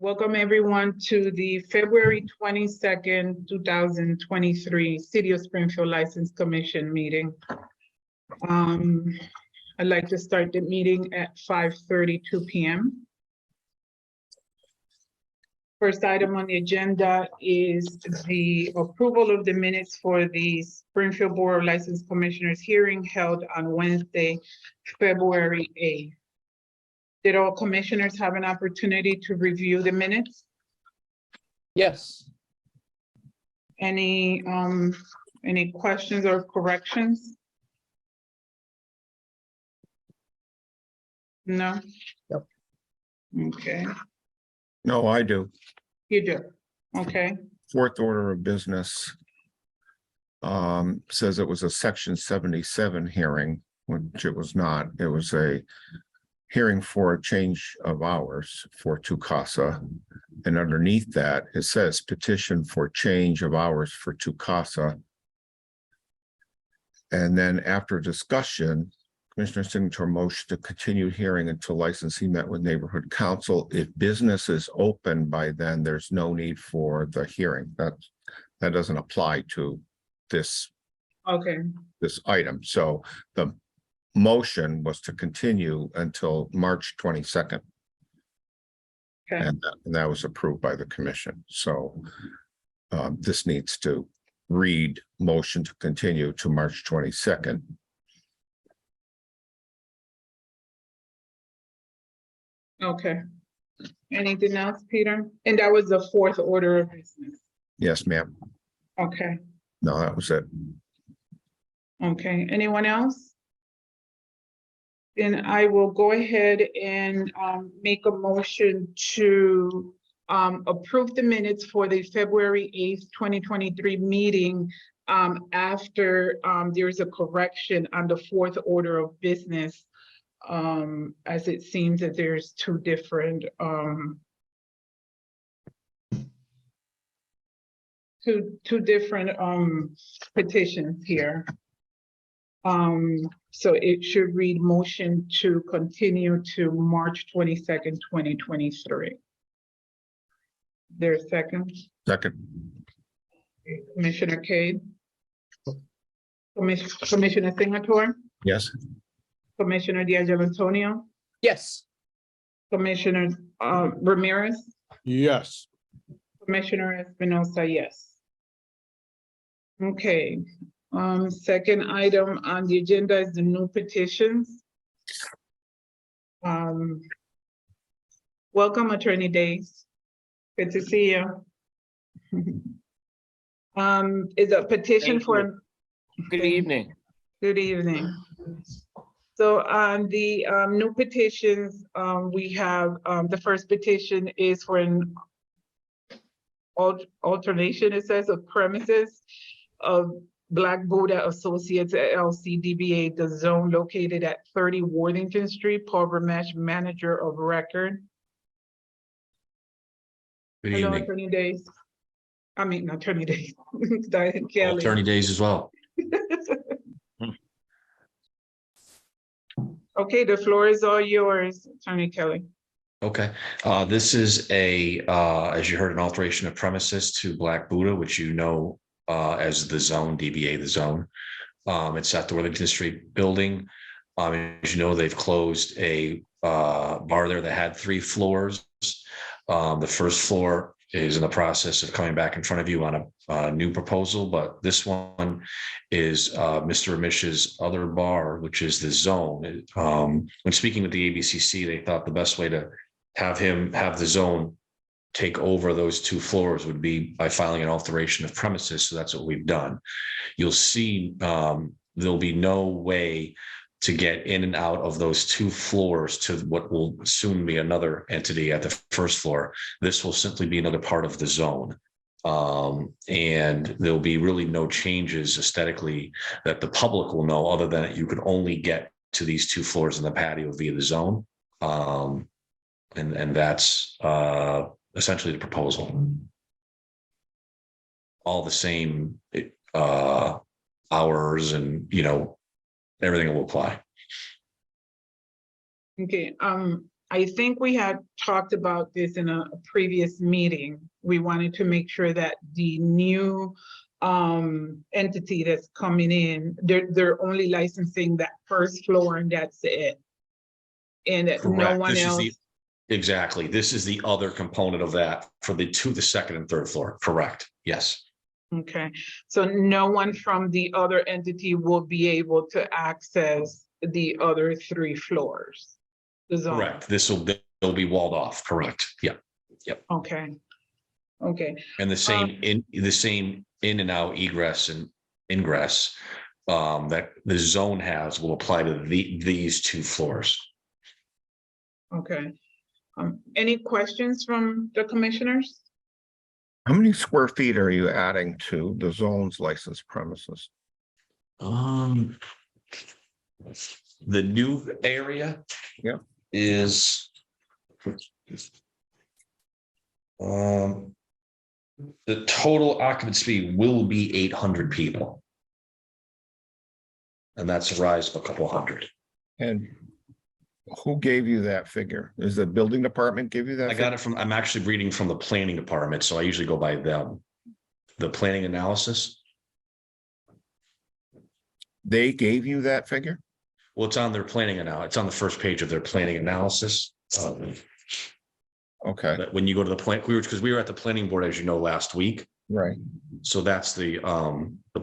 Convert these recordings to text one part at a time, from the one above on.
Welcome everyone to the February 22nd, 2023 City of Springfield License Commission meeting. I'd like to start the meeting at 5:32 p.m. First item on the agenda is the approval of the minutes for the Springfield Board of License Commissioners hearing held on Wednesday, February 8th. Did all commissioners have an opportunity to review the minutes? Yes. Any questions or corrections? No? Yep. Okay, No, I do. you do. Okay, Fourth order of business says it was a section 77 hearing, which it was not. It was a hearing for a change of hours for Tucasa. And underneath that, it says petition for change of hours for Tucasa. And then after discussion, Commissioner Signature motion to continue hearing until licensee met with neighborhood council. If business is open by then, there's no need for the hearing. That doesn't apply to this okay, item. So the motion was to continue until March 22nd. okay, And that was approved by the commission. So this needs to read motion to continue to March 22nd. okay. Anything else, Peter? And that was the fourth order of business. Yes, ma'am. Okay, No, that was it. okay. Anyone else? Then I will go ahead and make a motion to approve the minutes for the February 8th, 2023 meeting after there's a correction on the fourth order of business, as it seems that there's two different petitions here. So it should read motion to continue to March 22nd, 2023. There's a second. Second. Commissioner Cade. Commissioner Signature. Yes. Commissioner D'Antonio. Yes. Commissioner Ramirez. Yes. Commissioner Espinosa, yes. Okay. Second item on the agenda is the new petitions. Welcome, Attorney Days. Good to see you. Is a petition for. Good evening. Good evening. So on the new petitions, we have the first petition is for an alternation, it says, of premises of Black Buddha Associates LLC DBA, the zone located at 30 Worthington Street, Paul Ramesh, manager of record. Good Hello, evening. Attorney Days. I mean, Attorney Days. Diane Kelly. Attorney Days as well. Okay, the floor is all yours, Attorney Kelly. Okay. This is as you heard, an alteration of premises to Black Buddha, which you know as the zone, DBA, the zone. It's at the Worthington Street building. As you know, they've closed a bar there that had 3 floors. The first floor is in the process of coming back in front of you on a new proposal, but this one is Mr. Ramish's other bar, which is the zone. When speaking with the ABCC, they thought the best way to have the zone take over those 2 floors would be by filing an alteration of premises. So that's what we've done. You'll see there'll be no way to get in and out of those 2 floors to what will soon be another entity at the first floor. This will simply be another part of the zone. And there'll be really no changes aesthetically that the public will know, other than that you could only get to these 2 floors in the patio via the zone. And that's essentially the proposal. All the same hours and, everything will apply. Okay, I think we had talked about this in a previous meeting. We wanted to make sure that the new entity that's coming in, they're only licensing that first floor and that's it. And that no Correct. one This is else. exactly. This is the other component of that for the second and third floor. Correct. Yes. Okay, so no one from the other entity will be able to access the other 3 floors? The zone. Correct. They'll be walled off. Correct. Yeah. Okay. Okay, And the same in and out egress and ingress that the zone has will apply to these 2 floors. okay. Any questions from the commissioners? How many square feet are you adding to the zone's licensed premises? The new area. Yeah. Is the total occupancy will be 800 people. And that's a rise of a couple hundred. And who gave you that figure? Is the building department give you that? I got it from, I'm actually reading from the planning department, so I usually go by them. The planning analysis. They gave you that figure? Well, it's on their planning analysis. It's on the first page of their planning analysis. Okay, That when you go to the plan, because we were at the planning board, as you know, last week. right. So that's the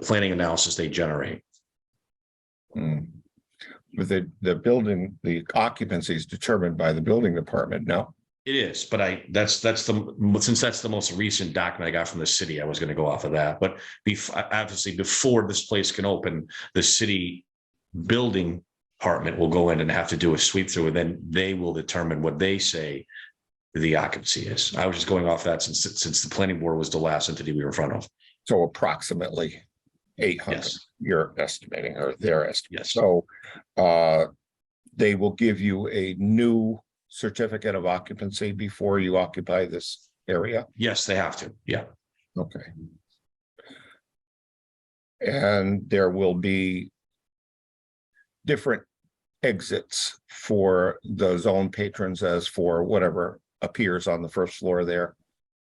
planning analysis they generate. Hmm. But the building, the occupancy is determined by the building department, no? It is, but since that's the most recent document I got from the city, I was going to go off of that. But obviously, before this place can open, the city building department will go in and have to do a sweep through, and then they will determine what they say the occupancy is. I was just going off that since the planning board was the last entity we were in front of. So approximately 800, Yes. you're estimating, or they're estimating. Yes. So they will give you a new certificate of occupancy before you occupy this area? Yes, they have to. Yeah. Okay. And there will be different exits for the zone patrons as for whatever appears on the first floor there.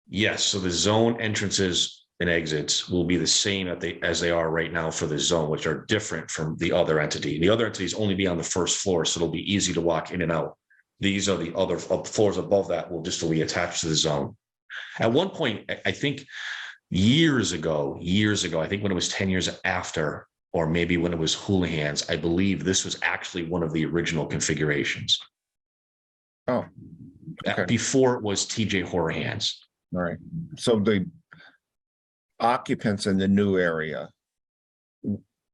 Yes. So the zone entrances and exits will be the same as they are right now for the zone, which are different from the other entity. The other entities only be on the first floor, so it'll be easy to walk in and out. These are the other floors above that will just be attached to the zone. At one point, I think years ago, I think when it was 10 years after, or maybe when it was Houlihan's, I believe this was actually one of the original configurations. Oh, okay. Before it was TJ Houlihan's. All right. So the occupants in the new area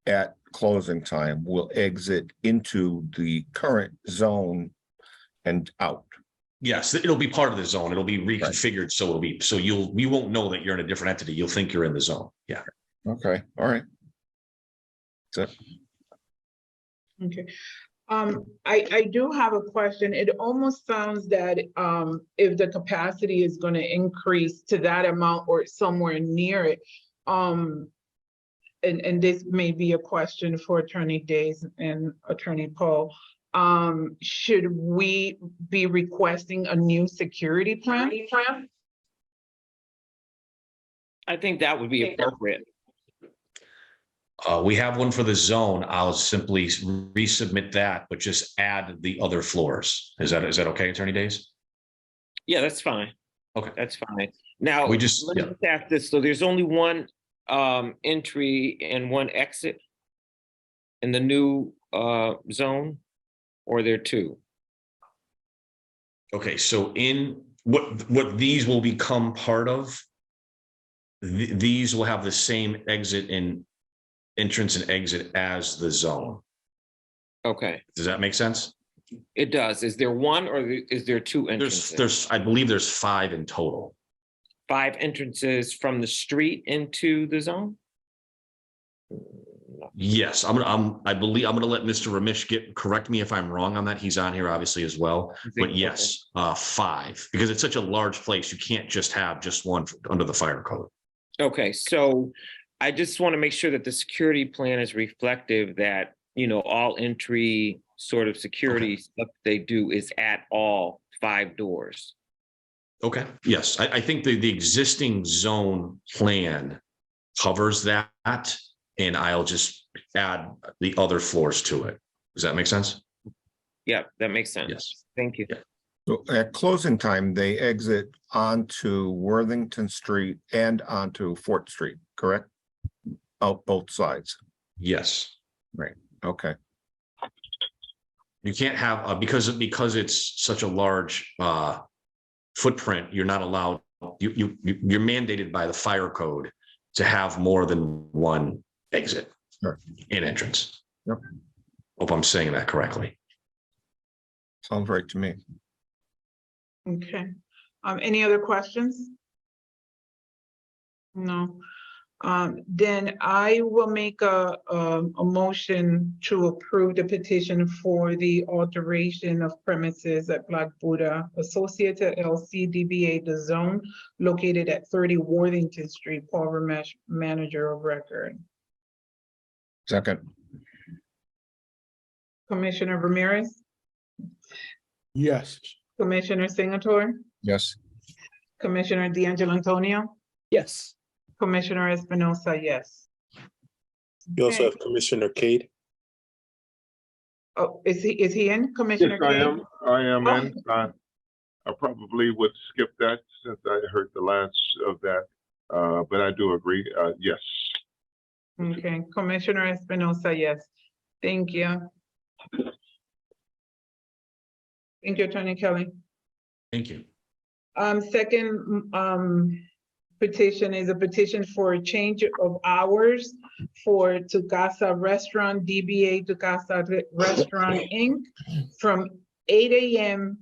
at closing time will exit into the current zone and out. Yes, it'll be part of the zone. It'll be reconfigured. Right. So you won't know that you're in a different entity. You'll think you're in the zone. Yeah. Okay. All right. That's it. Okay. I do have a question. It almost sounds that if the capacity is going to increase to that amount or somewhere near it, and this may be a question for Attorney Days and Attorney Paul, should we be requesting a new security plan? I think that would be appropriate. We have one for the zone. I'll simply resubmit that, but just add the other floors. Is that okay, Attorney Days? Yeah, that's fine. Okay, that's fine. Now we just let me just ask this. So there's only one entry and one exit in the new zone, or are there two? Okay, so in what these will become part of, these will have the same exit and entrance and exit as the zone. Okay. Does that make sense? It does. Is there one or is there two entrances? I believe there's 5 in total. 5 entrances from the street into the zone? Yes, I believe I'm gonna let Mr. Ramesh correct me if I'm wrong on that. He's on here obviously as well. But yes, 5, because it's such a large place, you can't just have just one under the fire code. Okay, so I just want to make sure that the security plan is reflective that, all entry sort of security stuff they do is at all 5 doors. Okay, yes, I think the existing zone plan covers that, and I'll just add the other floors to it. Does that make sense? Yeah, that makes sense. Yes. Thank you. Yeah. So at closing time, they exit onto Worthington Street and onto Fort Street, correct? Out both sides. Yes. Okay, You can't have, because it's such a large footprint, you're not allowed, you're mandated by the fire code to have more than one exit Sure. and entrance. Yep. Hope I'm saying that correctly. sounds right to me. Okay, any other questions? No. Then I will make a motion to approve the petition for the alteration of premises at Black Buddha Associates LLC DBA The Zone located at 30 Worthington Street, Paul Ramesh, manager of record. Second, Commissioner Ramirez, Yes. Commissioner Singleton, yes, Commissioner D'Angelo Antonio, Yes. Commissioner Espinosa, yes. You also Okay. have Commissioner Cade. Oh, is he in, Commissioner? Yes, I Kane? am. I am Oh. in. I probably would skip that since I heard the last of that. But I do agree. Yes. Okay, Commissioner Espinosa, yes. Thank you. Thank you, Attorney Kelly. Thank you. Second, petition is a petition for a change of hours for Tukasa Restaurant, DBA Tukasa Restaurant, Inc. from 8 a.m.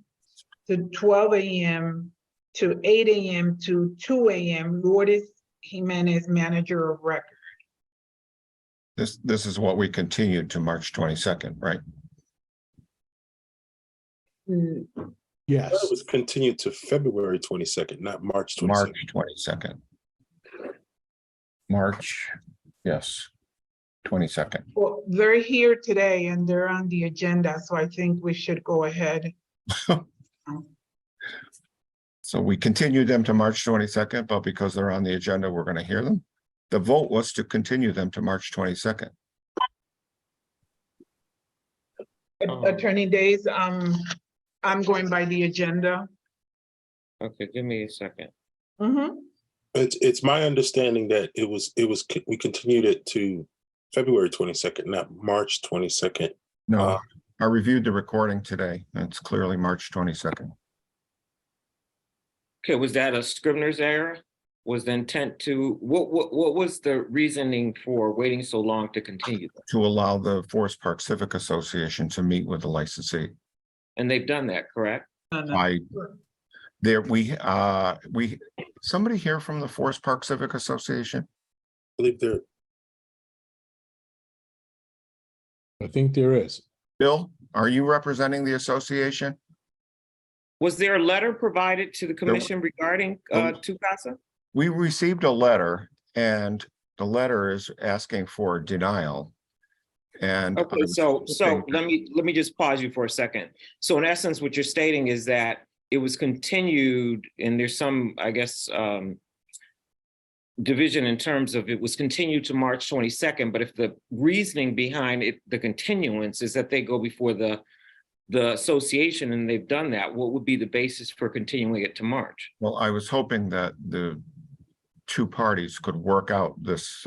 to 12 a.m. to 8 a.m. to 2 a.m. Lourdes Jimenez, manager of record. this is what we continued to March 22nd, right? Mm, Yes. It was continued to February 22nd, not March 22nd. March 22nd. March, yes, 22nd. Well, they're here today and they're on the agenda, so I think we should go ahead. So we continued them to March 22nd, but because they're on the agenda, we're going to hear them. The vote was to continue them to March 22nd. Attorney Days, I'm going by the agenda. Okay, give me a second. Mhm. It's my understanding that we continued it to February 22nd, not March 22nd. No, I reviewed the recording today. It's clearly March 22nd. Okay, was that a Scrivener's error? Was the intent to, what was the reasoning for waiting so long to continue them? To allow the Forest Park Civic Association to meet with the licensee. And they've done that, correct? Somebody here from the Forest Park Civic Association? I believe there, I think there is. Bill, are you representing the association? Was there a letter provided to the commission regarding Tukasa? We received a letter and the letter is asking for denial. And I Okay, was so hoping- let me just pause you for a second. So in essence, what you're stating is that it was continued, and there's some, I guess, division in terms of it was continued to March 22nd, but if the reasoning behind it, the continuance is that they go before the association and they've done that, what would be the basis for continuing it to March? Well, I was hoping that the two parties could work out this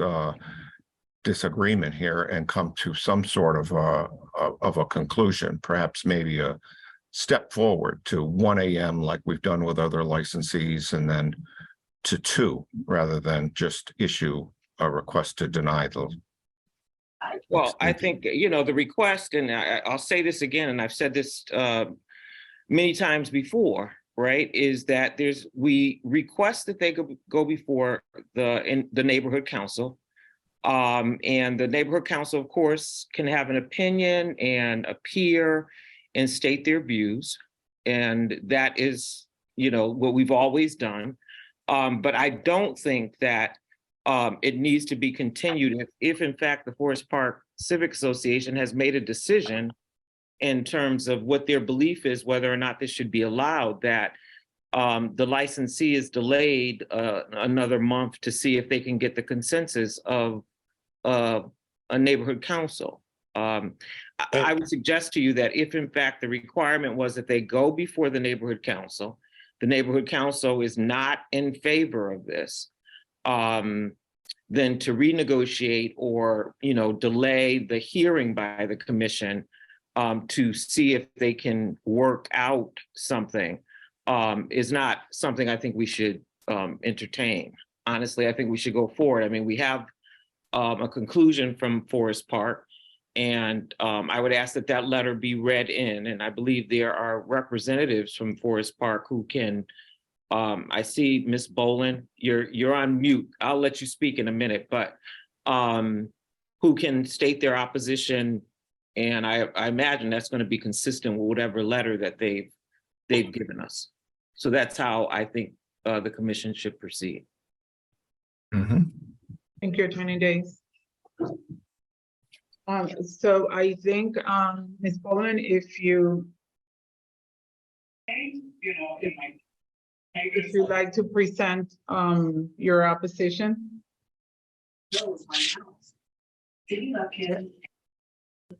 disagreement here and come to some sort of a conclusion, perhaps maybe a step forward to 1 a.m. like we've done with other licensees, and then to 2, rather than just issue a request to deny the. Well, I think, the request, and I'll say this again, and I've said this many times before, right, is that we request that they go before the neighborhood council. And the neighborhood council, of course, can have an opinion and appear and state their views. And that is, what we've always done. But I don't think that it needs to be continued if in fact, the Forest Park Civic Association has made a decision in terms of what their belief is, whether or not this should be allowed, that the licensee is delayed another month to see if they can get the consensus of a neighborhood council. I would suggest to you that if in fact the requirement was that they go before the neighborhood council is not in favor of this, then to renegotiate or, you know, delay the hearing by the commission to see if they can work out something is not something I think we should entertain. Honestly, I think we should go forward. I mean, we have a conclusion from Forest Park, and I would ask that that letter be read in, and I believe there are representatives from Forest Park who can, I see Ms. Boland, you're on mute. I'll let you speak in a minute, but who can state their opposition, and I imagine that's going to be consistent with whatever letter that they've given us. So that's how I think the commission should proceed. Mhm. Thank you, Attorney Days. So I think, Ms. Boland, if you'd like to present your opposition.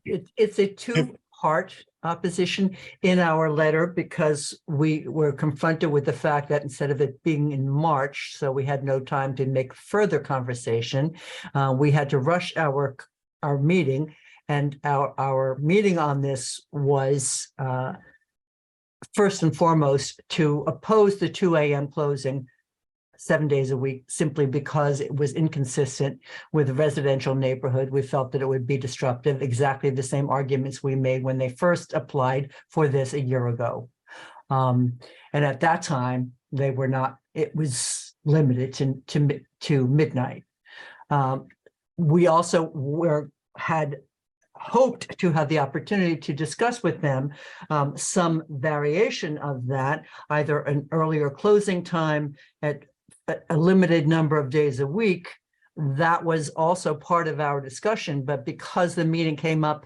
It's a two-part opposition in our letter, because we were confronted with the fact that instead of it being in March, so we had no time to make further conversation, we had to rush our meeting, and our meeting on this was first and foremost to oppose the 2 a.m. closing 7 days a week, simply because it was inconsistent with a residential neighborhood. We felt that it would be disruptive, exactly the same arguments we made when they first applied for this a year ago. And at that time, they were not, it was limited to midnight. We also had hoped to have the opportunity to discuss with them some variation of that, either an earlier closing time at a limited number of days a week. That was also part of our discussion, but because the meeting came up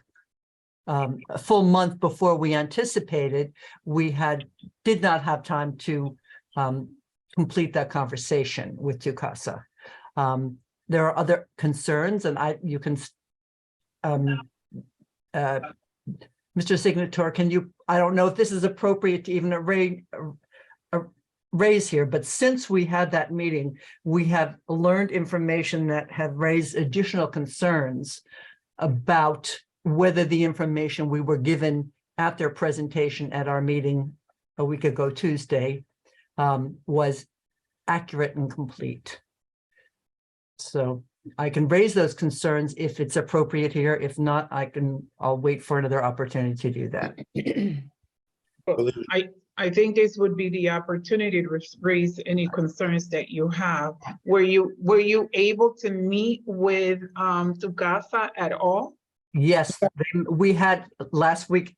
a full month before we anticipated, we did not have time to complete that conversation with Tukasa. There are other concerns, and you can, Mr. Signator, can you, I don't know if this is appropriate to even raise here, but since we had that meeting, we have learned information that have raised additional concerns about whether the information we were given at their presentation at our meeting a week ago Tuesday was accurate and complete. So I can raise those concerns if it's appropriate here. If not, I'll wait for another opportunity to do that. I think this would be the opportunity to raise any concerns that you have. Were you able to meet with Tukasa at all? Yes, we had last week,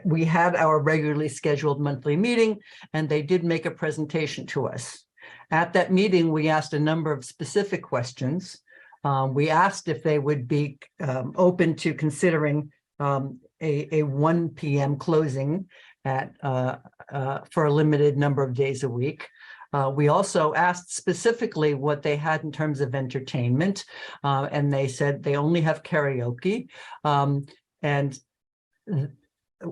we had our regularly scheduled monthly meeting, and they did make a presentation to us. At that meeting, we asked a number of specific questions. We asked if they would be open to considering a 1 p.m. closing for a limited number of days a week. We also asked specifically what they had in terms of entertainment, and they said they only have karaoke. And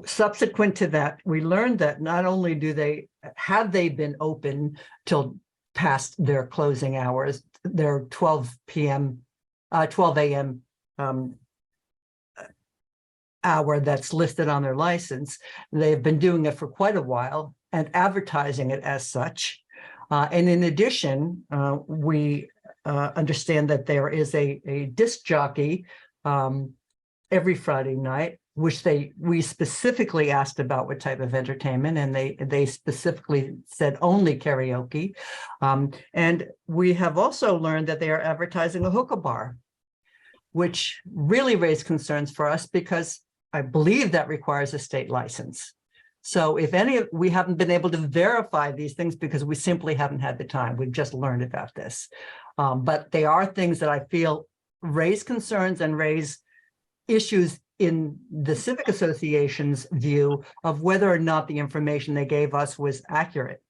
subsequent to that, we learned that not only have they been open till past their closing hours, their 12 a.m. Hour that's listed on their license. They've been doing it for quite a while and advertising it as such. And in addition, we understand that there is a disc jockey every Friday night, which we specifically asked about what type of entertainment, and they specifically said only karaoke. And we have also learned that they are advertising a hookah bar, which really raised concerns for us because I believe that requires a state license. So if we haven't been able to verify these things because we simply haven't had the time. We've just learned about this. But they are things that I feel raise concerns and raise issues in the Civic Association's view of whether or not the information they gave us was accurate.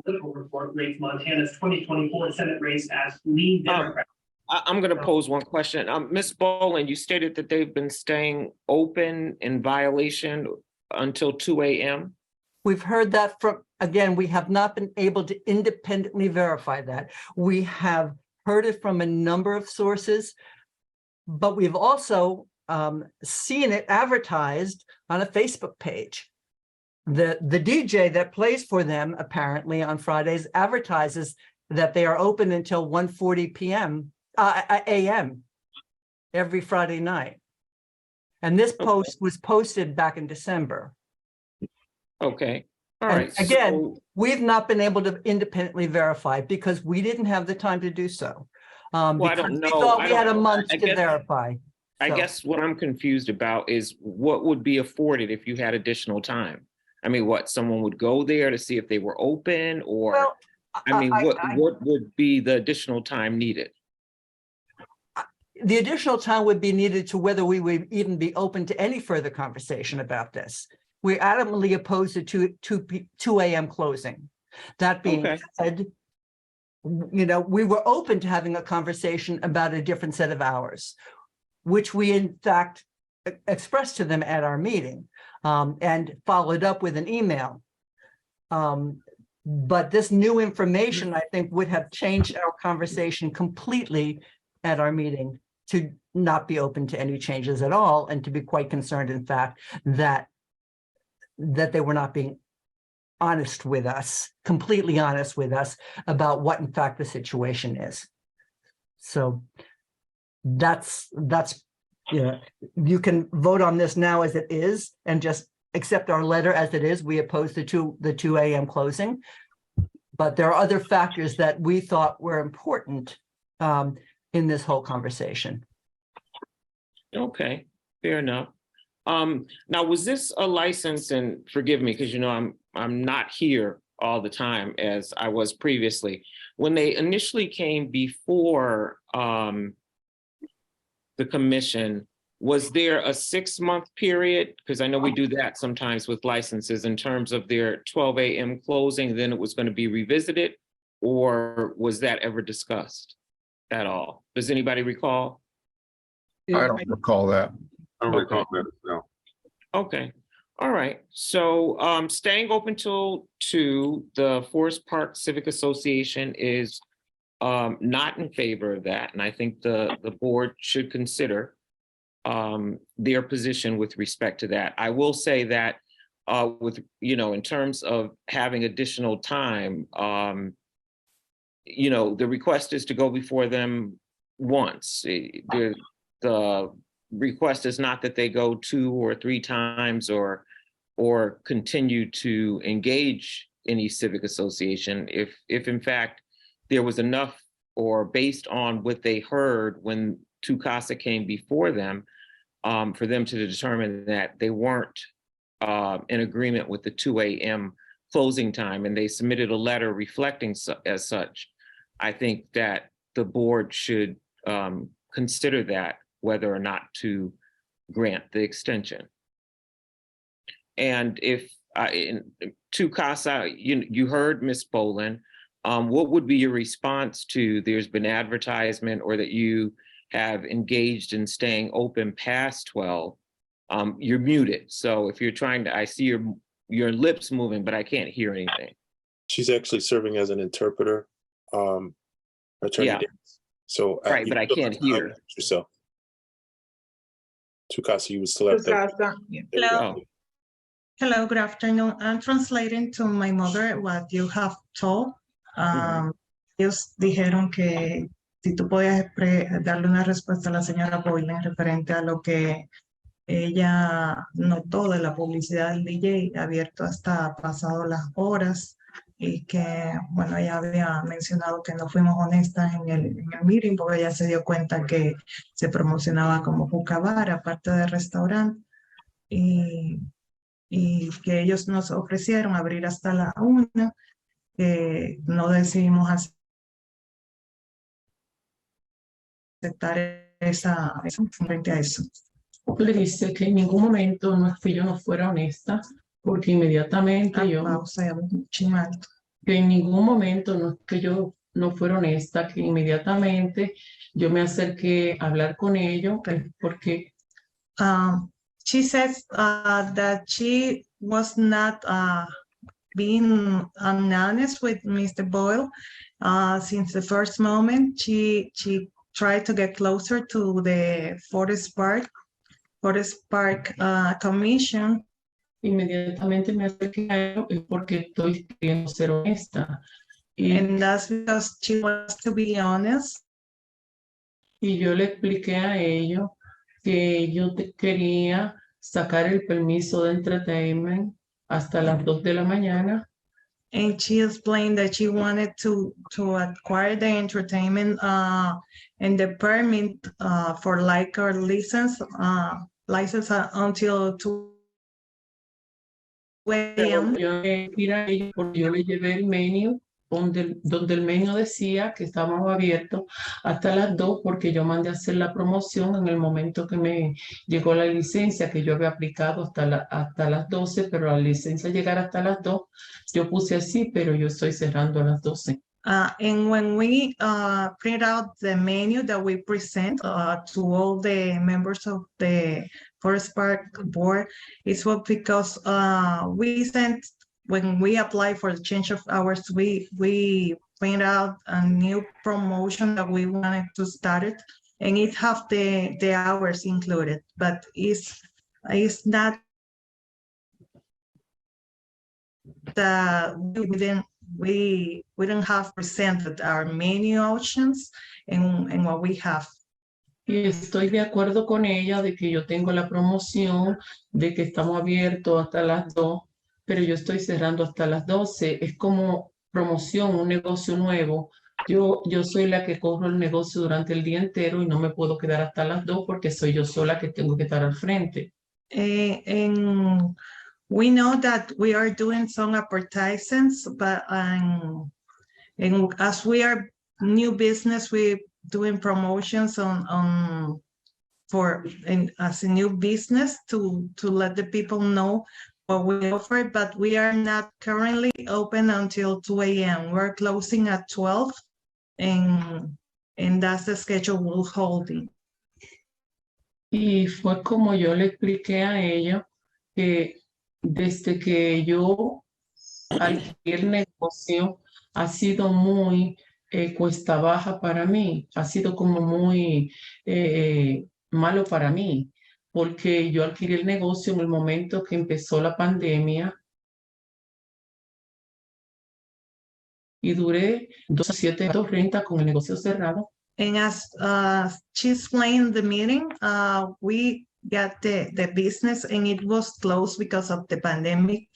Political report rates Montana's 2024 Senate race as lead Democrat. I'm going to pose one question. Ms. Boland, you stated that they've been staying open in violation until 2 a.m. We've heard that from, again, we have not been able to independently verify that. We have heard it from a number of sources, but we've also seen it advertised on a Facebook page. The DJ that plays for them apparently on Fridays advertises that they are open until 1:40 p.m. a.m. every Friday night. And this post was posted back in December. Okay. All And right. again, So, we've not been able to independently verify because we didn't have the time to do so. I Because don't we know. thought I we had a don't- month I to guess- verify. I So- guess what I'm confused about is what would be afforded if you had additional time? I mean, what, someone would go there to see if they were open, or, Well, I mean, what would be the additional time needed? the additional time would be needed to whether we would even be open to any further conversation about this. We're adamantly opposed to 2 a.m. closing. That being Okay. said, you know, we were open to having a conversation about a different set of hours, which we in fact expressed to them at our meeting and followed up with an email. But this new information, I think, would have changed our conversation completely at our meeting to not be open to any changes at all and to be quite concerned, in fact, that they were not being honest with us, completely honest with us about what in fact the situation is. So that's, you know, you can vote on this now as it is and just accept our letter as it is. We oppose the 2 a.m. closing. But there are other factors that we thought were important in this whole conversation. Okay, fair enough. Now, was this a license, and forgive me, because you know I'm not here all the time as I was previously. When they initially came before the commission, was there a 6-month period? Because I know we do that sometimes with licenses in terms of their 12 a.m. closing, then it was going to be revisited, or was that ever discussed at all? Does anybody recall? I don't recall that. I don't Okay. recall that, no. Okay, all right. So staying open till 2, the Forest Park Civic Association is not in favor of that. And I think the board should consider their position with respect to that. I will say that with, you know, in terms of having additional time, you know, the request is to go before them once. The request is not that they go 2 or 3 times or continue to engage any civic association. If in fact there was enough, or based on what they heard when TUCASA came before them, for them to determine that they weren't in agreement with the 2 a.m. closing time, and they submitted a letter reflecting as such, I think that the board should consider that, whether or not to grant the extension. And if TUCASA, you heard Ms. Boland, what would be your response to there's been advertisement or that you have engaged in staying open past 12? You're muted. So if you're trying to, I see your lips moving, but I can't hear anything. She's actually serving as an interpreter, Attorney Yeah. Davis. So Right, you but I still can't have to hear. unmute yourself. TUCASA, you would still have to. TUCASA, yeah. There we Hello. go. Hello, good afternoon. I'm translating to my mother what you have told. Ellos dijeron que si tú podías darle una respuesta a la señora Boylan referente a lo que ella notó de la publicidad del DJ abierto hasta pasado las horas, y que, bueno, ella había mencionado que no fuimos honestas en el meeting porque ella se dio cuenta que se promocionaba como hookah bar, aparte de restaurante, y que ellos nos ofrecieron abrir hasta la 1, que no decidimos aceptar esa frente a eso. le dice que en ningún momento no es que yo no fuera honesta, porque inmediatamente yo, Pausa, é muito alto. que en ningún momento no es que yo no fuera honesta, que inmediatamente yo me acerqué a hablar con ellos, porque She says that she was not being honest with Mr. Boyle since the first moment. She tried to get closer to the Forest Park Commission. inmediatamente me acerqué a ellos es porque estoy queriendo ser honesta. And that's because she wants to be honest. Y yo le expliqué a ellos que yo quería sacar el permiso de entertainment hasta las 2 de la mañana. And she explained that she wanted to acquire the entertainment and the permit for liquor license until 2 a.m. Yo le llevé el menú donde el menú decía que estábamos abiertos hasta las 2 porque yo mandé a hacer la promoción en el momento que me llegó la licencia, que yo había aplicado hasta las 12, pero la licencia llegar hasta las 2, yo puse así, pero yo estoy cerrando a las 12. And when we print out the menu that we present to all the members of the Forest Park Board, it's what because we sent, when we apply for the change of hours, we print out a new promotion that we wanted to start it, and it have the hours included, but it's not that we don't have presented our menu options and what we have. Y estoy de acuerdo con ella de que yo tengo la promoción, de que estamos abiertos hasta las 2, pero yo estoy cerrando hasta las 12. Es como promoción, un negocio nuevo. Yo soy la que corro el negocio durante el día entero y no me puedo quedar hasta las 2 porque soy yo sola que tengo que estar al frente. And we know that we are doing some advertisements, but and as we are new business, we doing promotions as a new business to let the people know what we offer, but we are not currently open until 2 a.m. We're closing at 12, and that's the schedule we're holding. Y fue como yo le expliqué a ella que desde que yo adquirí el negocio ha sido muy cuesta baja para mí, ha sido como muy malo para mí, porque yo adquirí el negocio en el momento que empezó la pandemia y duré 7 rentas con el negocio cerrado. And as she explained in the meeting, we got the business and it was closed because of the pandemic.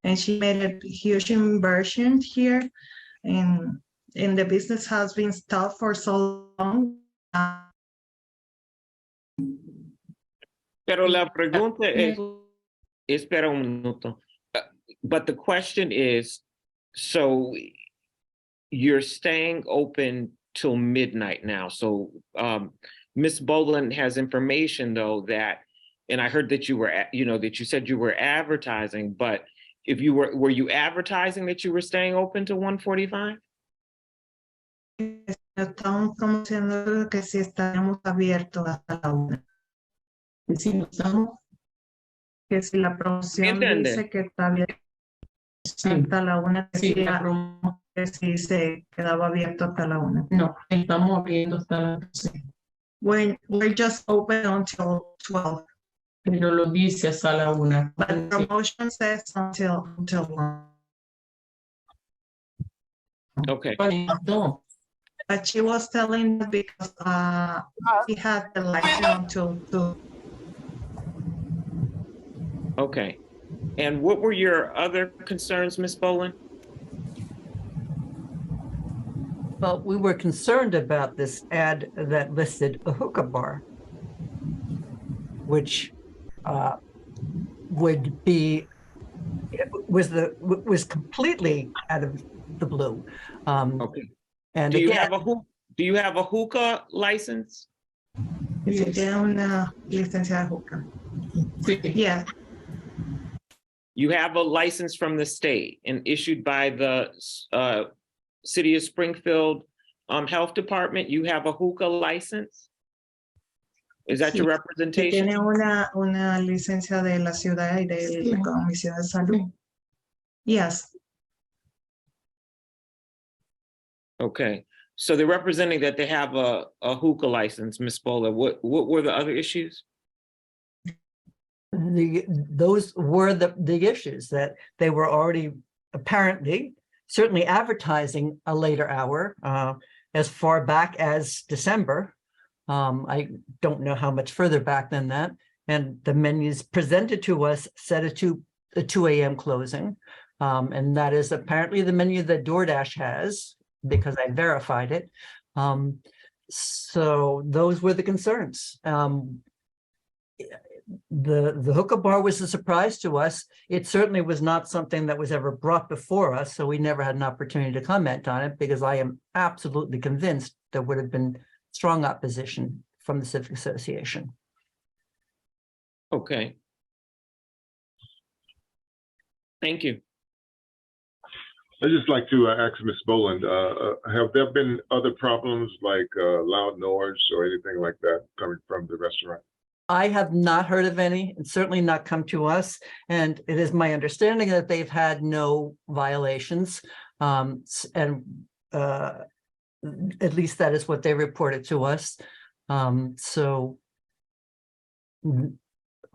And she made a huge inversion here, and the business has been stopped for so long. Pero la pregunta es, espera un minuto. But the question is, so you're staying open till midnight now. So Ms. Boland has information though that, and I heard that you were, that you said you were advertising, but if you were you advertising that you were staying open to 1:45? Estamos promocionando que si estaremos abiertos hasta la 1. Si no estamos, que si la promoción ¿Entiende? dice que está abierto sí, hasta la 1, sí, la promo- que si se quedaba abierto hasta la 1. no, estamos abriendo hasta las 12. We're just open until 12. Pero lo dice hasta la 1. But promotion says until 1. Okay. No, But she was telling that because she had the license until 2. Okay. And what were your other concerns, Ms. Boland? Well, we were concerned about this ad that listed a hookah bar, which would be, was completely out of the blue. Okay. And Do you again, have a hookah license? Si tiene una licencia de hookah. Sí. Yeah, You have a license from the state and issued by the City of Springfield Health Department. You have a hookah license? Is that your si representation? tiene una licencia de la ciudad y de la Comisión de Salud. Yes, Okay, so they're representing that they have a hookah license, Ms. Bowler. What were the other issues? Those were the issues, that they were already apparently certainly advertising a later hour as far back as December. I don't know how much further back than that. And the menus presented to us said a 2 a.m. closing. And that is apparently the menu that DoorDash has, because I verified it. So those were the concerns. The hookah bar was a surprise to us. It certainly was not something that was ever brought before us, so we never had an opportunity to comment on it, because I am absolutely convinced there would have been strong opposition from the Civic Association. Okay. Thank you. I'd just like to ask Ms. Boland, have there been other problems like loud noise or anything like that coming from the restaurant? I have not heard of any, and certainly not come to us. And it is my understanding that they've had no violations. And at least that is what they reported to us. So from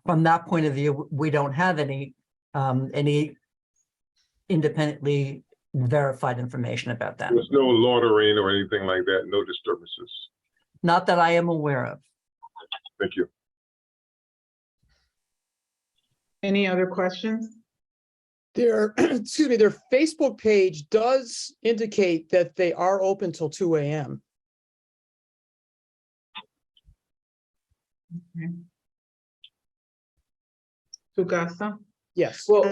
that point of view, we don't have any independently verified information about that. There's no loitering or anything like that, no disturbances. Not that I am aware of. Thank you. Any other questions? Their, excuse me, their Facebook page does indicate that they are open till 2 a.m. Sugasa? Yes. Well,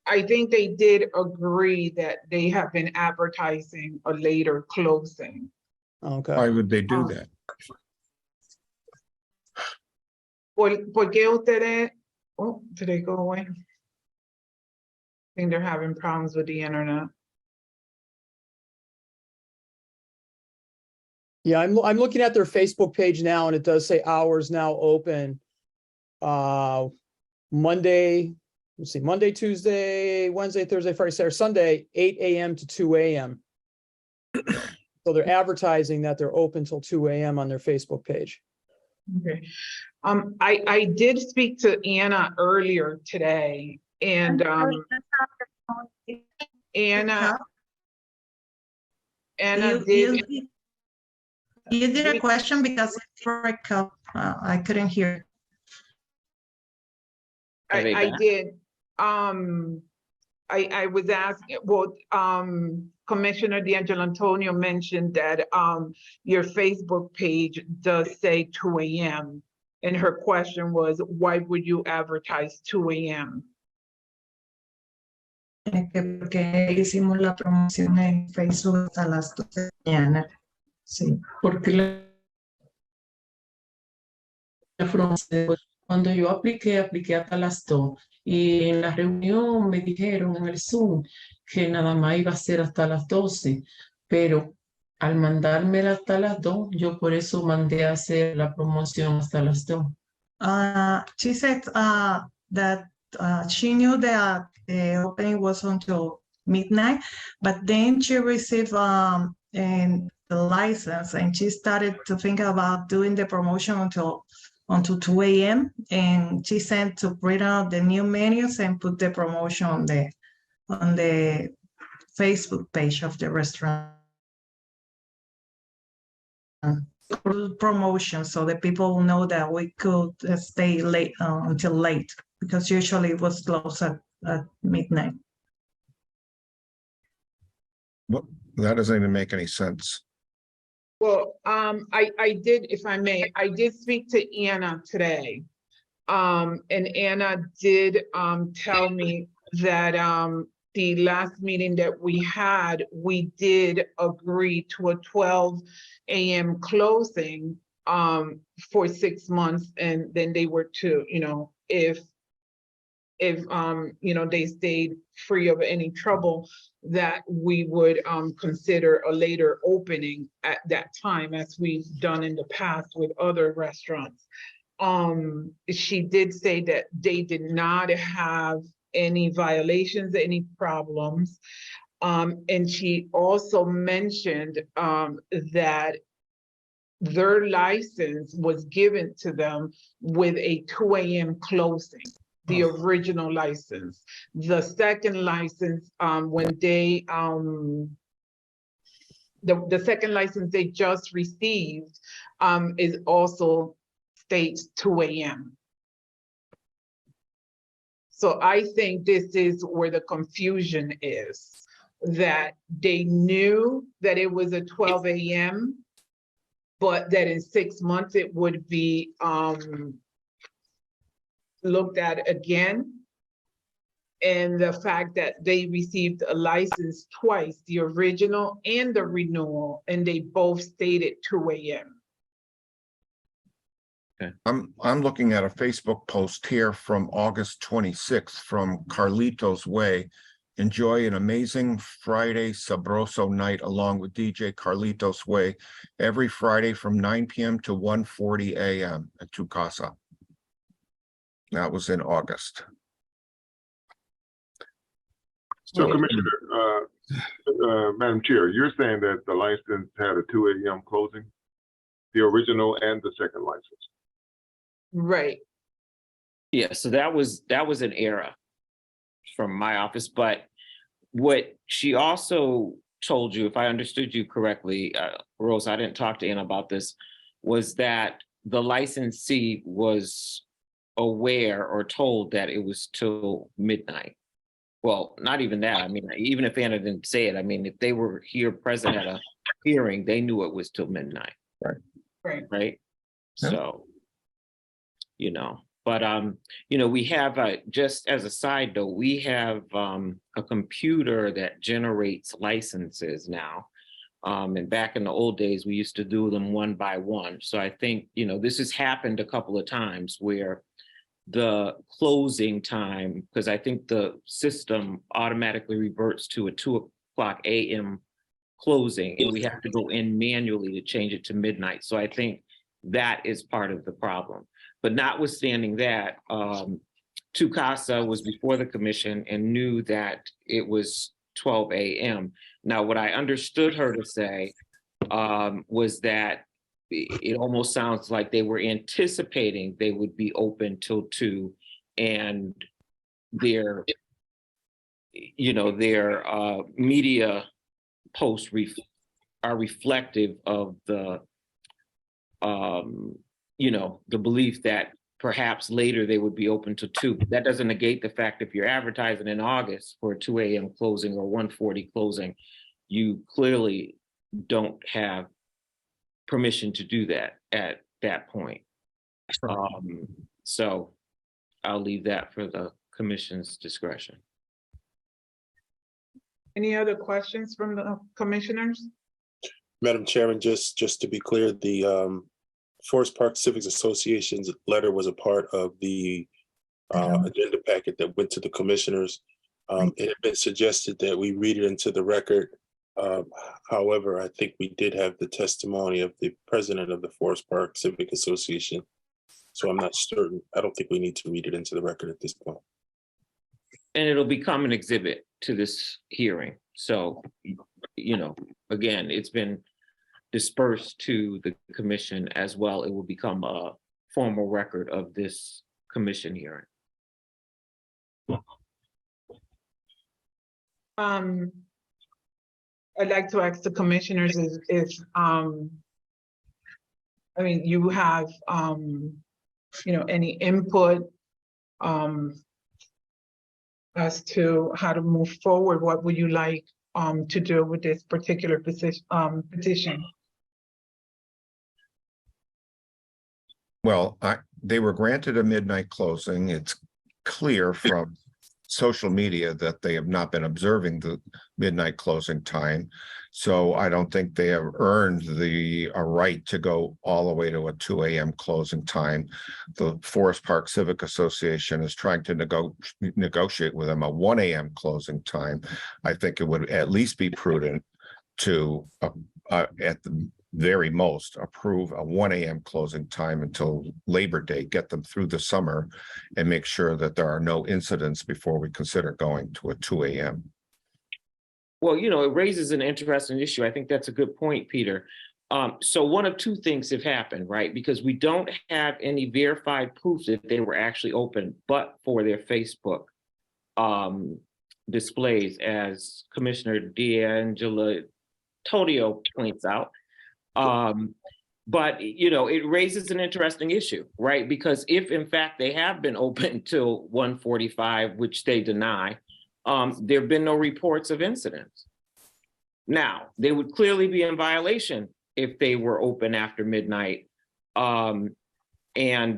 I think they did agree that they have been advertising a later closing. Okay. Why would they do that? ¿Por qué ustedes? Oh, did they go away? I think they're having problems with the internet. Yeah, I'm looking at their Facebook page now, and it does say hours now open. Monday, let's see, Monday, Tuesday, Wednesday, Thursday, Friday, Saturday, Sunday, 8 a.m. to 2 a.m. So they're advertising that they're open till 2 a.m. on their Facebook page. Okay. I did speak to Anna earlier today, and Anna did. You did a question because I couldn't hear. I did. I was asking, well, Commissioner D'Angelo Antonio mentioned that your Facebook page does say 2 a.m. And her question was, why would you advertise 2 a.m.? Porque hicimos la promoción en Facebook hasta las 12 de la mañana. Sí. Porque cuando yo apliqué hasta las 2, y en la reunión me dijeron en el Zoom que nada más iba a ser hasta las 12, pero al mandármela hasta las 2, yo por eso mandé a hacer la promoción hasta las 2. She said that she knew that the opening was until midnight, but then she received the license, and she started to think about doing the promotion until 2 a.m. and she sent to print out the new menus and put the promotion on the Facebook page of the restaurant. Promotion, so that people will know that we could stay late until late, because usually it was closed at midnight. Well, that doesn't even make any sense. Well, I did, if I may, I did speak to Anna today. And Anna did tell me that the last meeting that we had, we did agree to a 12 a.m. closing. for 6 months, and then they were to, if they stayed free of any trouble, that we would consider a later opening at that time, as we've done in the past with other restaurants. She did say that they did not have any violations, any problems. And she also mentioned that their license was given to them with a 2 a.m. closing, the original license. The second license, when they, the second license they just received is also states 2 a.m. So I think this is where the confusion is, that they knew that it was a 12 a.m., but that in 6 months it would be looked at again. And the fact that they received a license twice, the original and the renewal, and they both stated 2 a.m. I'm looking at a Facebook post here from August 26th from Carlitos Way. Enjoy an amazing Friday Sabroso night along with DJ Carlitos Way every Friday from 9 p.m. to 1:40 a.m. at Tu Casa. That was in August. So, Commissioner, Madam Chair, you're saying that the license had a 2 a.m. closing, the original and the second license? Right. Yeah, so that was an error from my office, but what she also told you, if I understood you correctly, Rose, I didn't talk to Anna about this, was that the licensee was aware or told that it was till midnight. Well, not even that. I mean, even if Anna didn't say it, I mean, if they were here present at a hearing, they knew it was till midnight. Right. Right. Yeah. So, but, we have, just as a side note, we have a computer that generates licenses now. And back in the old days, we used to do them one by one. So I think, this has happened a couple of times where the closing time, because I think the system automatically reverts to a 2 o'clock a.m. closing, and we have to go in manually to change it to midnight. So I think that is part of the problem. But notwithstanding that, Tu Casa was before the commission and knew that it was 12 a.m. Now, what I understood her to say was that it almost sounds like they were anticipating they would be open till 2, and their media posts are reflective of the the belief that perhaps later they would be open to 2. That doesn't negate the fact if you're advertising in August for a 2 a.m. closing or 1:40 closing, you clearly don't have permission to do that at that point. So I'll leave that for the commission's discretion. Any other questions from the commissioners? Madam Chairman, just to be clear, the Forest Park Civics Association's letter was a part of the agenda packet that went to the commissioners. It had been suggested that we read it into the record. However, I think we did have the testimony of the president of the Forest Park Civic Association. So I'm not certain. I don't think we need to read it into the record at this point. And it'll become an exhibit to this hearing. So, again, it's been dispersed to the commission as well. It will become a formal record of this commission hearing. I'd like to ask the commissioners if you have any input as to how to move forward. What would you like to do with this particular petition? Well, they were granted a midnight closing. It's clear from social media that they have not been observing the midnight closing time. So I don't think they have earned a right to go all the way to a 2 a.m. closing time. The Forest Park Civic Association is trying to negotiate with them a 1 a.m. closing time. I think it would at least be prudent to, at the very most, approve a 1 a.m. closing time until Labor Day, get them through the summer, and make sure that there are no incidents before we consider going to a 2 a.m. Well, you know, it raises an interesting issue. I think that's a good point, Peter. So one of two things have happened, right? Because we don't have any verified proof that they were actually open, but for their Facebook displays, as Commissioner D'Angelo Todio points out. But, you know, it raises an interesting issue, right? Because if in fact they have been open till 1:45, which they deny, there have been no reports of incidents. Now, they would clearly be in violation if they were open after midnight. And,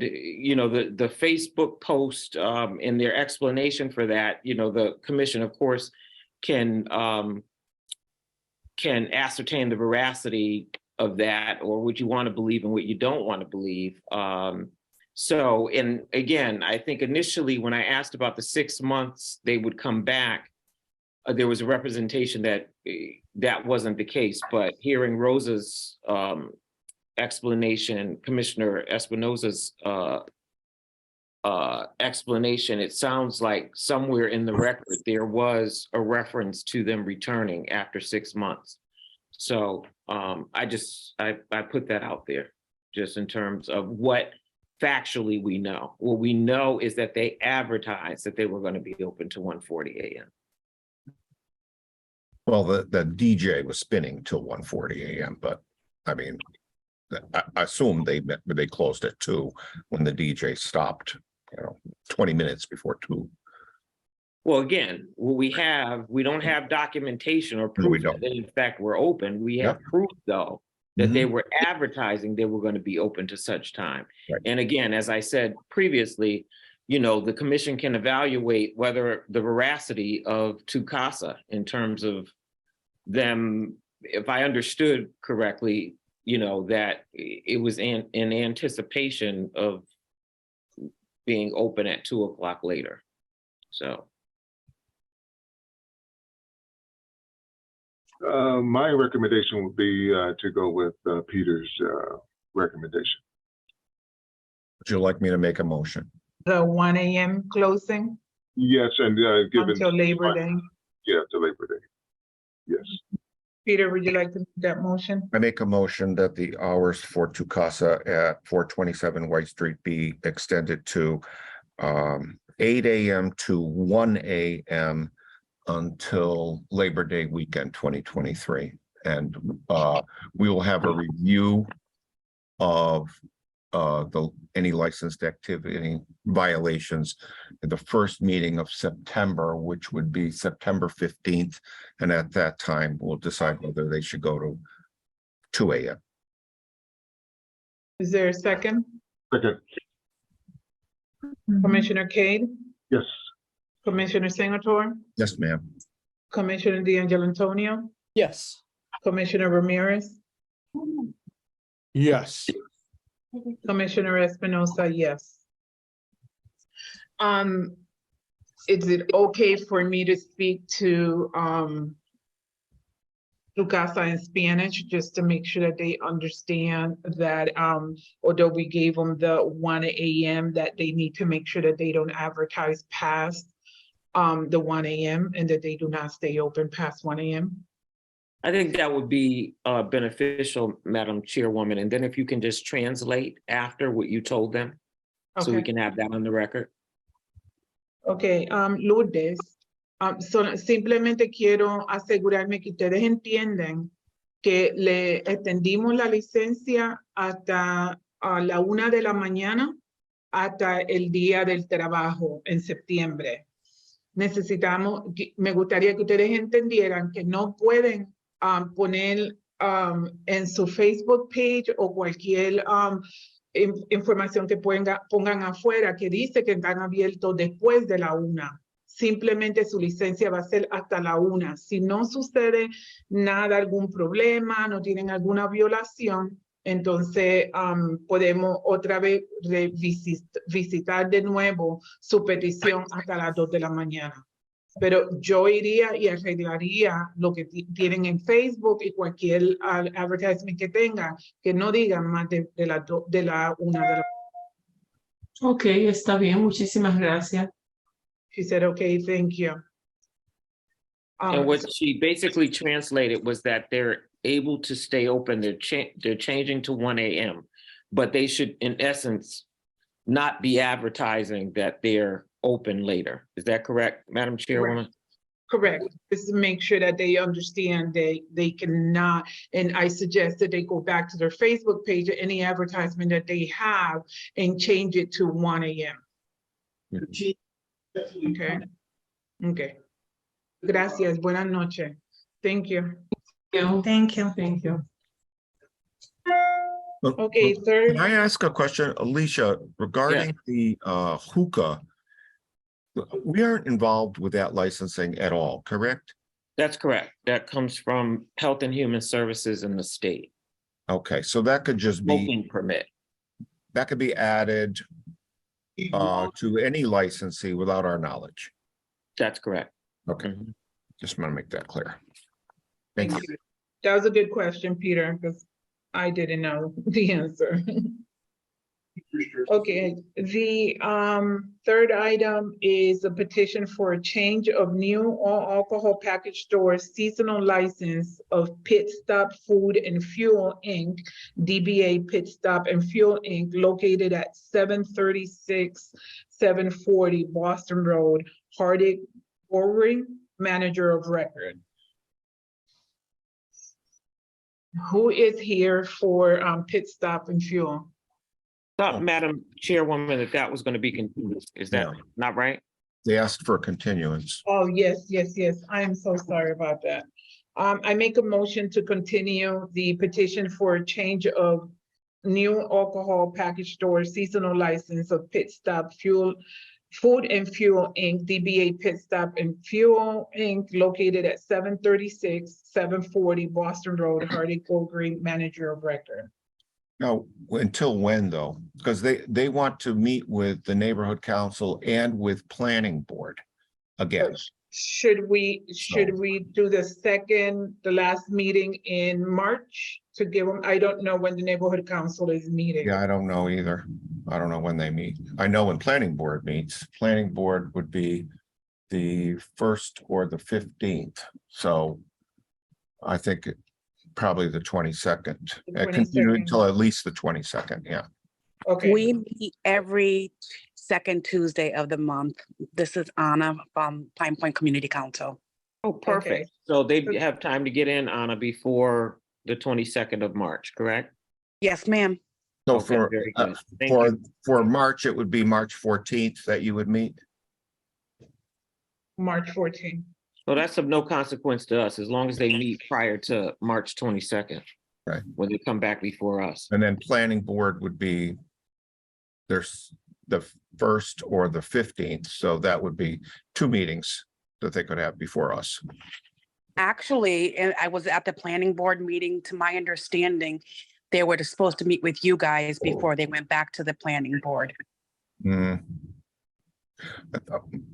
you know, the Facebook post in their explanation for that, you know, the commission, of course, can ascertain the veracity of that, or what you want to believe and what you don't want to believe. So, and again, I think initially when I asked about the 6 months they would come back, there was a representation that that wasn't the case, but hearing Rosa's explanation, Commissioner Espinosa's explanation, it sounds like somewhere in the record there was a reference to them returning after 6 months. So I put that out there just in terms of what factually we know. What we know is that they advertised that they were going to be open to 1:40 a.m. Well, the DJ was spinning till 1:40 a.m., but I mean, I assume they closed at 2 when the DJ stopped, you know, 20 minutes before 2. Well, again, what we don't have documentation or proof that they in fact were open. We have proof, though, that they were advertising they were going to be open to such time. Right. And again, as I said previously, you know, the commission can evaluate whether the veracity of Tukasa in terms of them, if I understood correctly, you know, that it was in anticipation of being open at 2 o'clock later. So. My recommendation would be to go with Peter's recommendation. Would you like me to make a motion? The 1 a.m. closing Yes, and given until Labor Day. Yeah, to Labor Day. Yes. Peter, would you like to make that motion? I make a motion that the hours for Tukasa at 427 White Street be extended to 8 a.m. to 1 a.m. until Labor Day weekend 2023. And we will have a review of any licensed activity violations in the first meeting of September, which would be September 15th. And at that time, we'll decide whether they should go to 2 a.m. Is there a second? Second. Commissioner Cade? Yes. Commissioner Singleton? Yes, ma'am. Commissioner D'Angelo Antonio? Yes. Commissioner Ramirez? Yes. Commissioner Espinosa, yes. Is it okay for me to speak to Tukasa in Spanish, just to make sure that they understand that although we gave them the 1 a.m., that they need to make sure that they don't advertise past the 1 a.m. and that they do not stay open past 1 a.m.? I think that would be beneficial, Madam Chairwoman. And then if you can just translate after what you told them, so we can have that on the record. Okay, Lourdes, simplemente quiero asegurarme que ustedes entienden que le extendimos la licencia hasta la 1 de la mañana hasta el día del trabajo en septiembre. Necesitamos, me gustaría que ustedes entendieran que no pueden poner en su Facebook page o cualquier información que pongan afuera que dice que están abiertos después de la 1. simplemente su licencia va a ser hasta la 1. Si no sucede nada, algún problema, no tienen alguna violación, entonces podemos otra vez visitar de nuevo su petición hasta las 2 de la mañana. Pero yo iría y arreglaría lo que tienen en Facebook y cualquier advertisement que tengan, que no digan más de la 1 de la. Ok, está bien, muchísimas gracias. She said, okay, thank you. And what she basically translated was that they're able to stay open. They're changing to 1 a.m., but they should, in essence, not be advertising that they're open later. Is that correct, Madam Chairwoman? Correct. Just to make sure that they understand they cannot, and I suggest that they go back to their Facebook page or any advertisement that they have and change it to 1 a.m. Okay. Okay. Gracias. Buenas noches. Thank you. Thank you. Thank you. Okay, third. Can I ask a question, Alicia, regarding the hookah? We aren't involved with that licensing at all, correct? That's correct. That comes from Health and Human Services in the state. Okay, so that could just be, Smoking permit. that could be added to any licensee without our knowledge. That's correct. Okay, Mhm. just want to make that clear. Thank you. That was a good question, Peter, because I didn't know the answer. Okay, the third item is a petition for a change of new all alcohol package store seasonal license of Pit Stop Food and Fuel Inc., DBA Pit Stop and Fuel Inc., located at 736, 740 Boston Road, Hardig Goring, manager of record. Who is here for Pit Stop and Fuel? Thought, Madam Chairwoman, that was going to be continued. Is that not right? They asked for continuance. Oh, yes, yes, yes. I am so sorry about that. I make a motion to continue the petition for a change of new alcohol package store seasonal license of Pit Stop Food and Fuel Inc., DBA Pit Stop and Fuel Inc., located at 736, 740 Boston Road, Hardy Gold Green, manager of record. Now, until when though? Because they want to meet with the neighborhood council and with planning board again. Should we do the last meeting in March to give them, I don't know when the neighborhood council is meeting. Yeah, I don't know either. I don't know when they meet. I know when planning board meets. Planning board would be the 1st or the 15th. So I think probably the 22nd. The Continue 22nd. until at least the 22nd, yeah. Okay. We meet every second Tuesday of the month. This is Anna from Pine Point Community Council. Oh, perfect. So they have time to get in, Anna, before the 22nd of March, correct? Yes, ma'am. So Okay, very good. Thank for you. for March, it would be March 14th that you would meet. March 14th. So that's of no consequence to us, as long as they meet prior to March 22nd. Right. When they come back before us. And then planning board would be there's the 1st or the 15th. So that would be 2 meetings that they could have before us. Actually, I was at the planning board meeting. To my understanding, they were supposed to meet with you guys before they went back to the planning board. Hmm.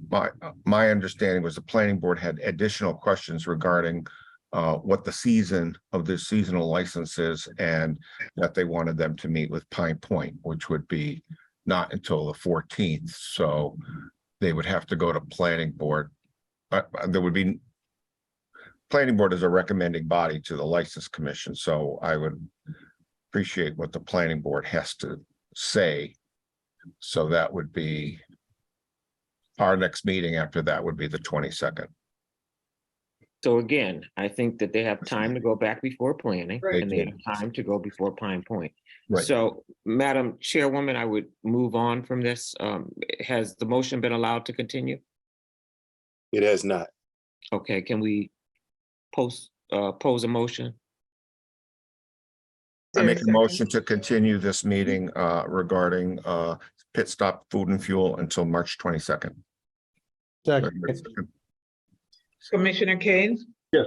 My understanding was the planning board had additional questions regarding what the season of this seasonal license is, and that they wanted them to meet with Pine Point, which would be not until the 14th. So they would have to go to planning board. There would be planning board is a recommending body to the license commission. So I would appreciate what the planning board has to say. So that would be our next meeting after that would be the 22nd. So again, I think that they have time to go back before planning, Right. and they have time to go before Pine Point. Right. So, Madam Chairwoman, I would move on from this. Has the motion been allowed to continue? It has not. Okay, can we pose a motion? I make a motion to continue this meeting regarding Pit Stop Food and Fuel until March 22nd. Second. Commissioner Kane, Yes.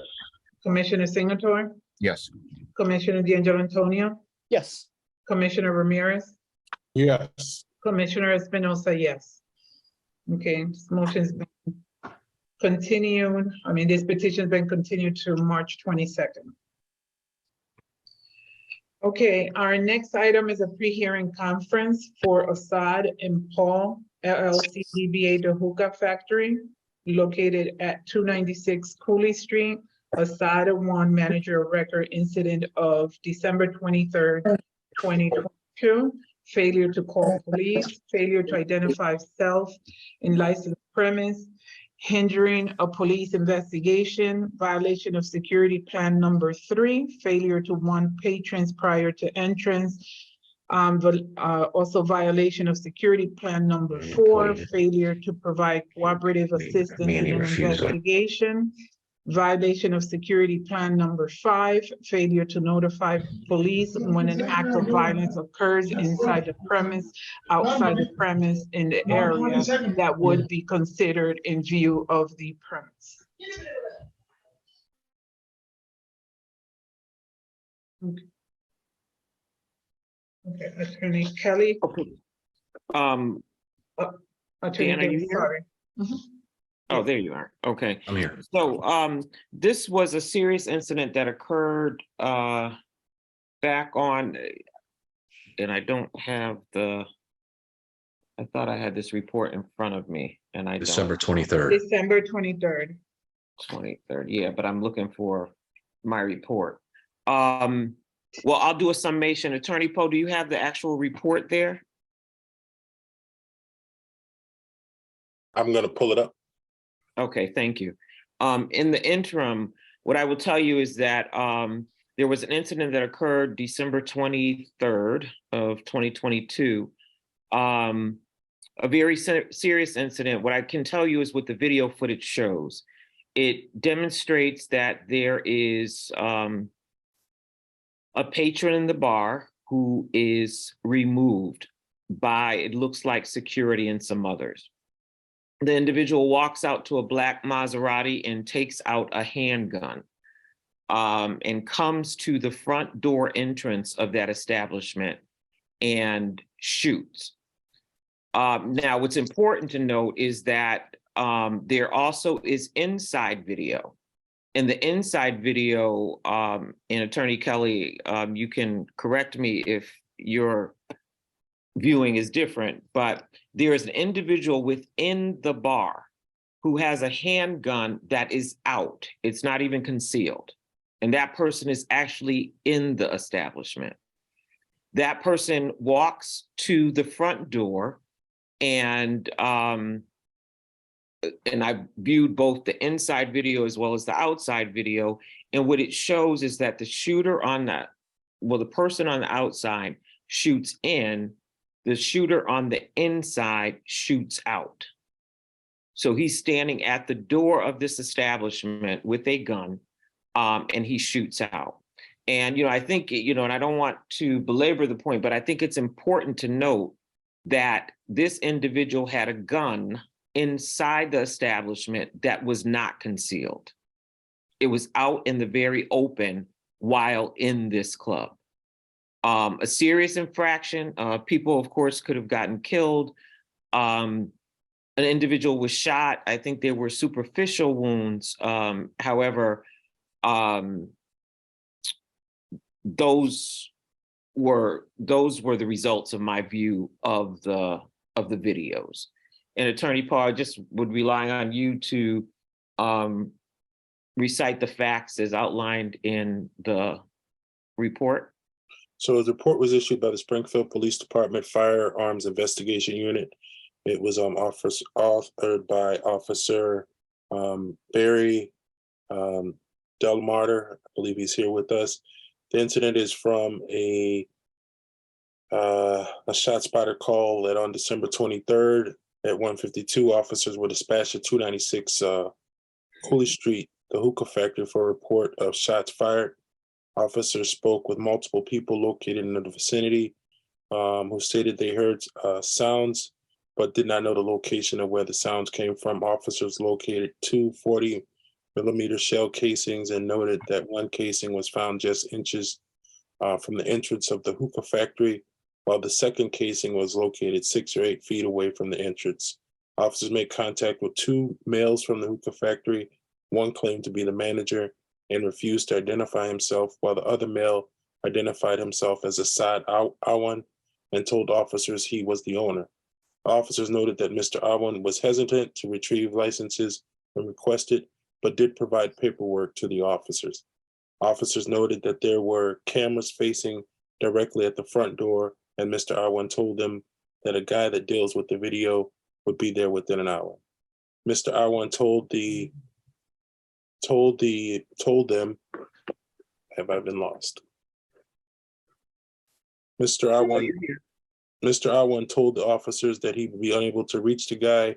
Commissioner Singleton, Yes. Commissioner D'Angelo Antonio, Yes. Commissioner Ramirez, Yes. Commissioner Espinosa, yes. Okay, this motion's been continued. I mean, this petition's been continued to March 22nd. Okay, our next item is a pre-hearing conference for Assad and Paul LLC DBA The Hookah Factory located at 296 Cooley Street. Assad one manager of record incident of December 23rd, 2022. Failure to call police, failure to identify self in licensed premise, hindering a police investigation, violation of security plan number 3, failure to warn patrons prior to entrance, also violation of security plan number 4, failure to provide cooperative assistance in an investigation, violation of security plan number 5, failure to notify police when an act of violence occurs inside the premise, outside the premise, in the area that would be considered in view of the premise. Okay, Attorney Kelly. Okay. Attorney Dan, are you Kelly, here? sorry. Oh, there you are. Okay. I'm here. So this was a serious incident that occurred back on, and I don't have I thought I had this report in front of me, and I don't. December 23rd. December 23rd. 23rd, yeah, but I'm looking for my report. Well, I'll do a summation. Attorney Poe, do you have the actual report there? I'm gonna pull it up. Okay, thank you. In the interim, what I will tell you is that there was an incident that occurred December 23rd of 2022. A very serious incident. What I can tell you is what the video footage shows. It demonstrates that there is a patron in the bar who is removed by, it looks like, security and some others. The individual walks out to a black Maserati and takes out a handgun and comes to the front door entrance of that establishment and shoots. Now, what's important to note is that there also is inside video. In the inside video, and Attorney Kelly, you can correct me if your viewing is different, but there is an individual within the bar who has a handgun that is out. It's not even concealed. And that person is actually in the establishment. That person walks to the front door, and I viewed both the inside video as well as the outside video. And what it shows is that the shooter on the person on the outside shoots in, the shooter on the inside shoots out. So he's standing at the door of this establishment with a gun, and he shoots out. And, I think, and I don't want to belabor the point, but I think it's important to note that this individual had a gun inside the establishment that was not concealed. It was out in the very open while in this club. A serious infraction. People, of course, could have gotten killed. An individual was shot. I think there were superficial wounds. However, those were the results of my view of the videos. And Attorney Paul, I just would rely on you to recite the facts as outlined in the report. So the report was issued by the Springfield Police Department Firearms Investigation Unit. It was authored by Officer Barry Delmarter. I believe he's here with us. The incident is from a shot spotter call that on December 23rd at 1:52, officers were dispatched at 296 Cooley Street, the hookah factory, for a report of shots fired. Officers spoke with multiple people located in the vicinity who stated they heard sounds but did not know the location of where the sounds came from. Officers located 2 40mm shell casings and noted that one casing was found just inches from the entrance of the hookah factory, while the second casing was located 6 or 8 feet away from the entrance. Officers made contact with 2 males from the hookah factory. One claimed to be the manager and refused to identify himself, while the other male identified himself as Asad Awan and told officers he was the owner. Officers noted that Mr. Awan was hesitant to retrieve licenses when requested, but did provide paperwork to the officers. Officers noted that there were cameras facing directly at the front door, and Mr. Awan told them that a guy that deals with the video would be there within an hour. Mr. Awan told them, have I been lost? Mr. Awan told the officers that he would be unable to reach the guy,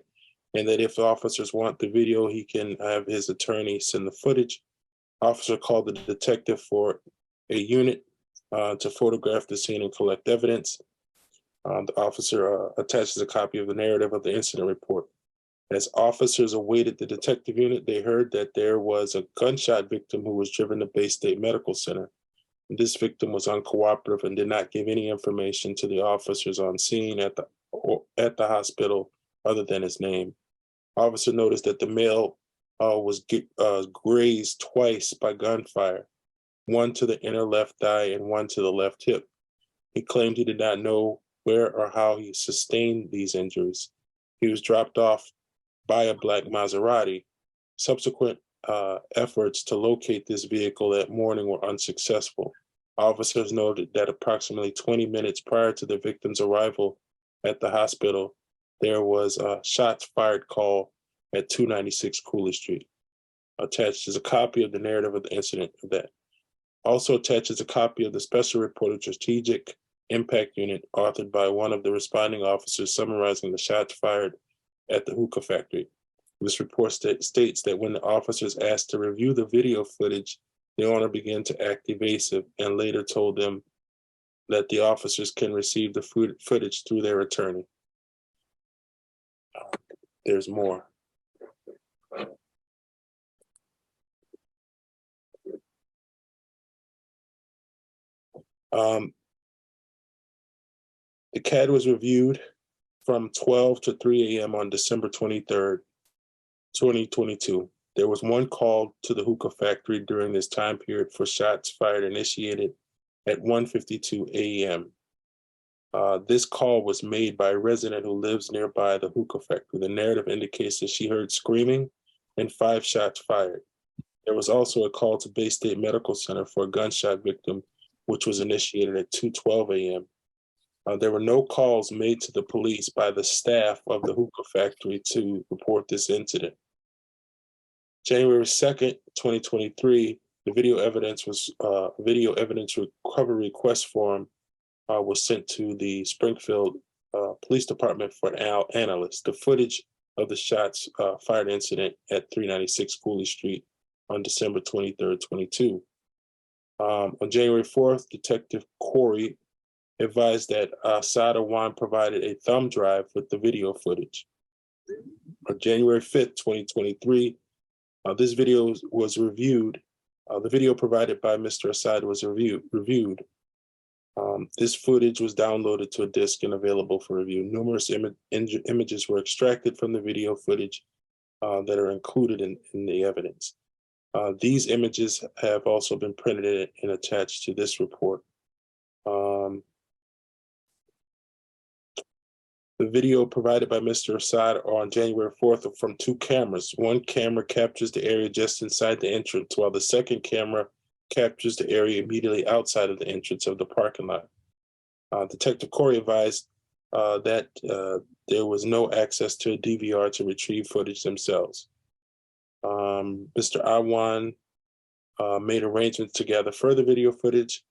and that if the officers want the video, he can have his attorney send the footage. Officer called the detective for a unit to photograph the scene and collect evidence. The officer attaches a copy of the narrative of the incident report. As officers awaited the detective unit, they heard that there was a gunshot victim who was driven to Bay State Medical Center. This victim was uncooperative and did not give any information to the officers on scene at the hospital other than his name. Officer noticed that the male was grazed twice by gunfire, one to the inner left thigh and one to the left hip. He claimed he did not know where or how he sustained these injuries. He was dropped off by a black Maserati. Subsequent efforts to locate this vehicle that morning were unsuccessful. Officers noted that approximately 20 minutes prior to the victim's arrival at the hospital, there was a shots fired call at 296 Cooley Street. Attached is a copy of the narrative of the incident of that. Also attached is a copy of the special report of strategic impact unit authored by one of the responding officers summarizing the shots fired at the hookah factory. This report states that when the officers asked to review the video footage, the owner began to act evasive and later told them that the officers can receive the footage through their attorney. There's more. The CAD was reviewed from 12 to 3 a.m. on December 23rd, 2022. There was one call to the hookah factory during this time period for shots fired initiated at 1:52 a.m. This call was made by a resident who lives nearby the hookah factory. The narrative indicates that she heard screaming and 5 shots fired. There was also a call to Bay State Medical Center for a gunshot victim, which was initiated at 2:12 a.m. There were no calls made to the police by the staff of the hookah factory to report this incident. January 2nd, 2023, the video evidence recovery request form was sent to the Springfield Police Department for an analyst. The footage of the shots fired incident at 396 Cooley Street on December 23rd, 22. On January 4th, Detective Corey advised that Asad Awan provided a thumb drive with the video footage. On January 5th, 2023, this video was reviewed. The video provided by Mr. Asad was reviewed. This footage was downloaded to a disk and available for review. Numerous images were extracted from the video footage that are included in the evidence. These images have also been printed and attached to this report. The video provided by Mr. Asad on January 4th are from 2 cameras. One camera captures the area just inside the entrance, while the second camera captures the area immediately outside of the entrance of the parking lot. Detective Corey advised that there was no access to a DVR to retrieve footage themselves. Mr. Awan made arrangements to gather further video footage,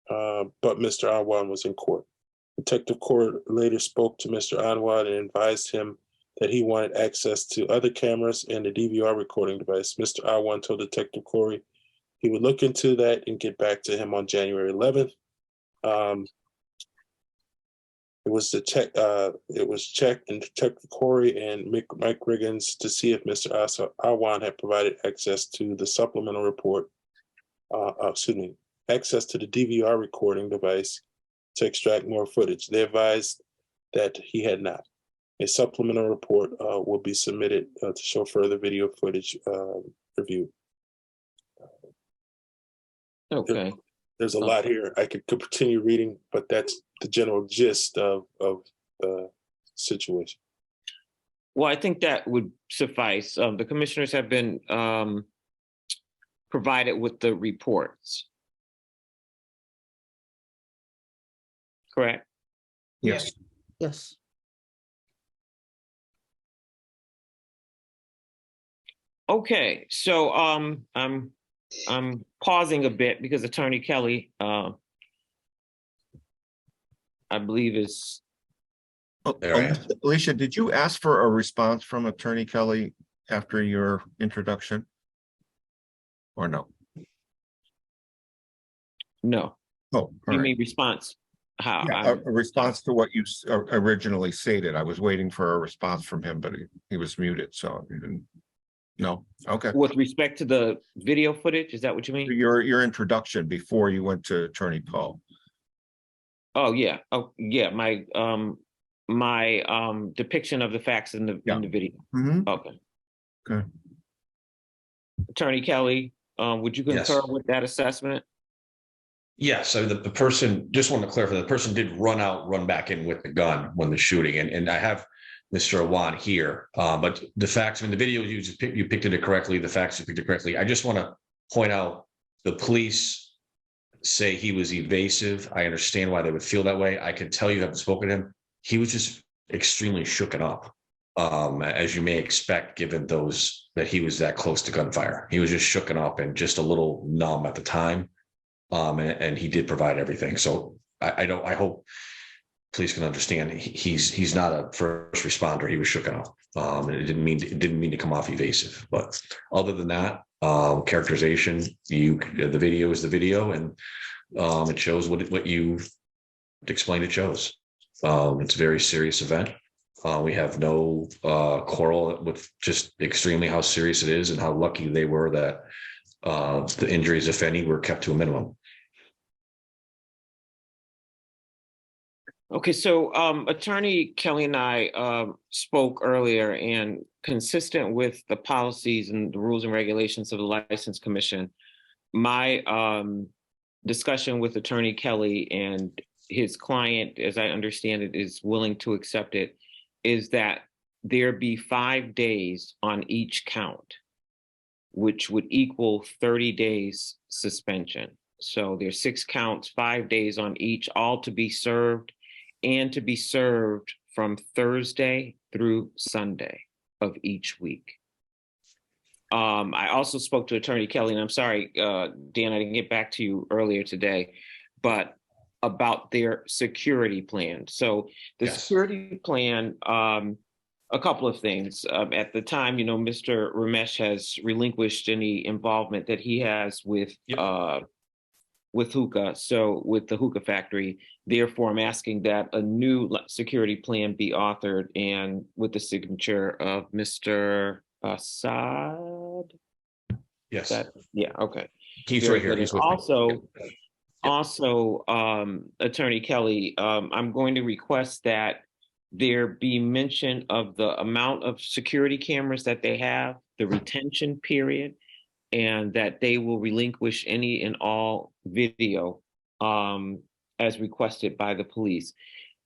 but Mr. Awan was in court. Detective Corey later spoke to Mr. Awan and advised him that he wanted access to other cameras and the DVR recording device. Mr. Awan told Detective Corey he would look into that and get back to him on January 11th. It was checked and checked with Corey and Mike Riggins to see if Mr. Awan had provided access to the supplemental report. Access to the DVR recording device to extract more footage. They advised that he had not. A supplemental report will be submitted to show further video footage review. Okay. There's a lot here. I could continue reading, but that's the general gist of the situation. Well, I think that would suffice. The commissioners have been provided with the reports. Correct? Yes. Yes. Okay, so I'm pausing a bit because Attorney Kelly, I believe is. There I am. Alicia, did you ask for a response from Attorney Kelly after your introduction? Or no? No. Oh, all You right. mean response? How? Yeah, a response to what you originally stated. I was waiting for a response from him, but he was muted, so he didn't. No, okay. With respect to the video footage, is that what you mean? Your introduction before you went to Attorney Poe. Oh, yeah. Oh, yeah. My depiction of the facts in the video. Mhm. Okay. Okay. Attorney Kelly, would you concur with that assessment? Yeah, so the person, just want to clarify, the person did run back in with the gun when the shooting, and I have Mr. Awan here, but the facts, I mean, the video, you picked it correctly, the facts, you picked it correctly. I just want to point out, the police say he was evasive. I understand why they would feel that way. I can tell you, having spoken to him, he was just extremely shooken up, as you may expect, given that he was that close to gunfire. He was just shooken up and just a little numb at the time. And he did provide everything. So I hope police can understand he's not a first responder. He was shooken up. And it didn't mean to come off evasive. But other than that, characterization, the video is the video, and it shows what you explained it shows. It's a very serious event. We have no quarrel with just extremely how serious it is and how lucky they were that the injuries, if any, were kept to a minimum. Okay, so Attorney Kelly and I spoke earlier, and consistent with the policies and the rules and regulations of the License Commission, my discussion with Attorney Kelly and his client, as I understand it, is willing to accept it, is that there be 5 days on each count, which would equal 30 days suspension. So there's 6 counts, 5 days on each, all to be served, and to be served from Thursday through Sunday of each week. I also spoke to Attorney Kelly, and I'm sorry, Dan, I didn't get back to you earlier today, but about their security plan. So the security plan, a couple of things. At the time, Mr. Ramesh has relinquished any involvement that he has with hookah, so with the hookah factory. Therefore, I'm asking that a new security plan be authored, and with the signature of Mr. Assad. Yes. Yeah. Okay. He's right here. He's with me. Also, Attorney Kelly, I'm going to request that there be mention of the amount of security cameras that they have, the retention period, and that they will relinquish any and all video as requested by the police.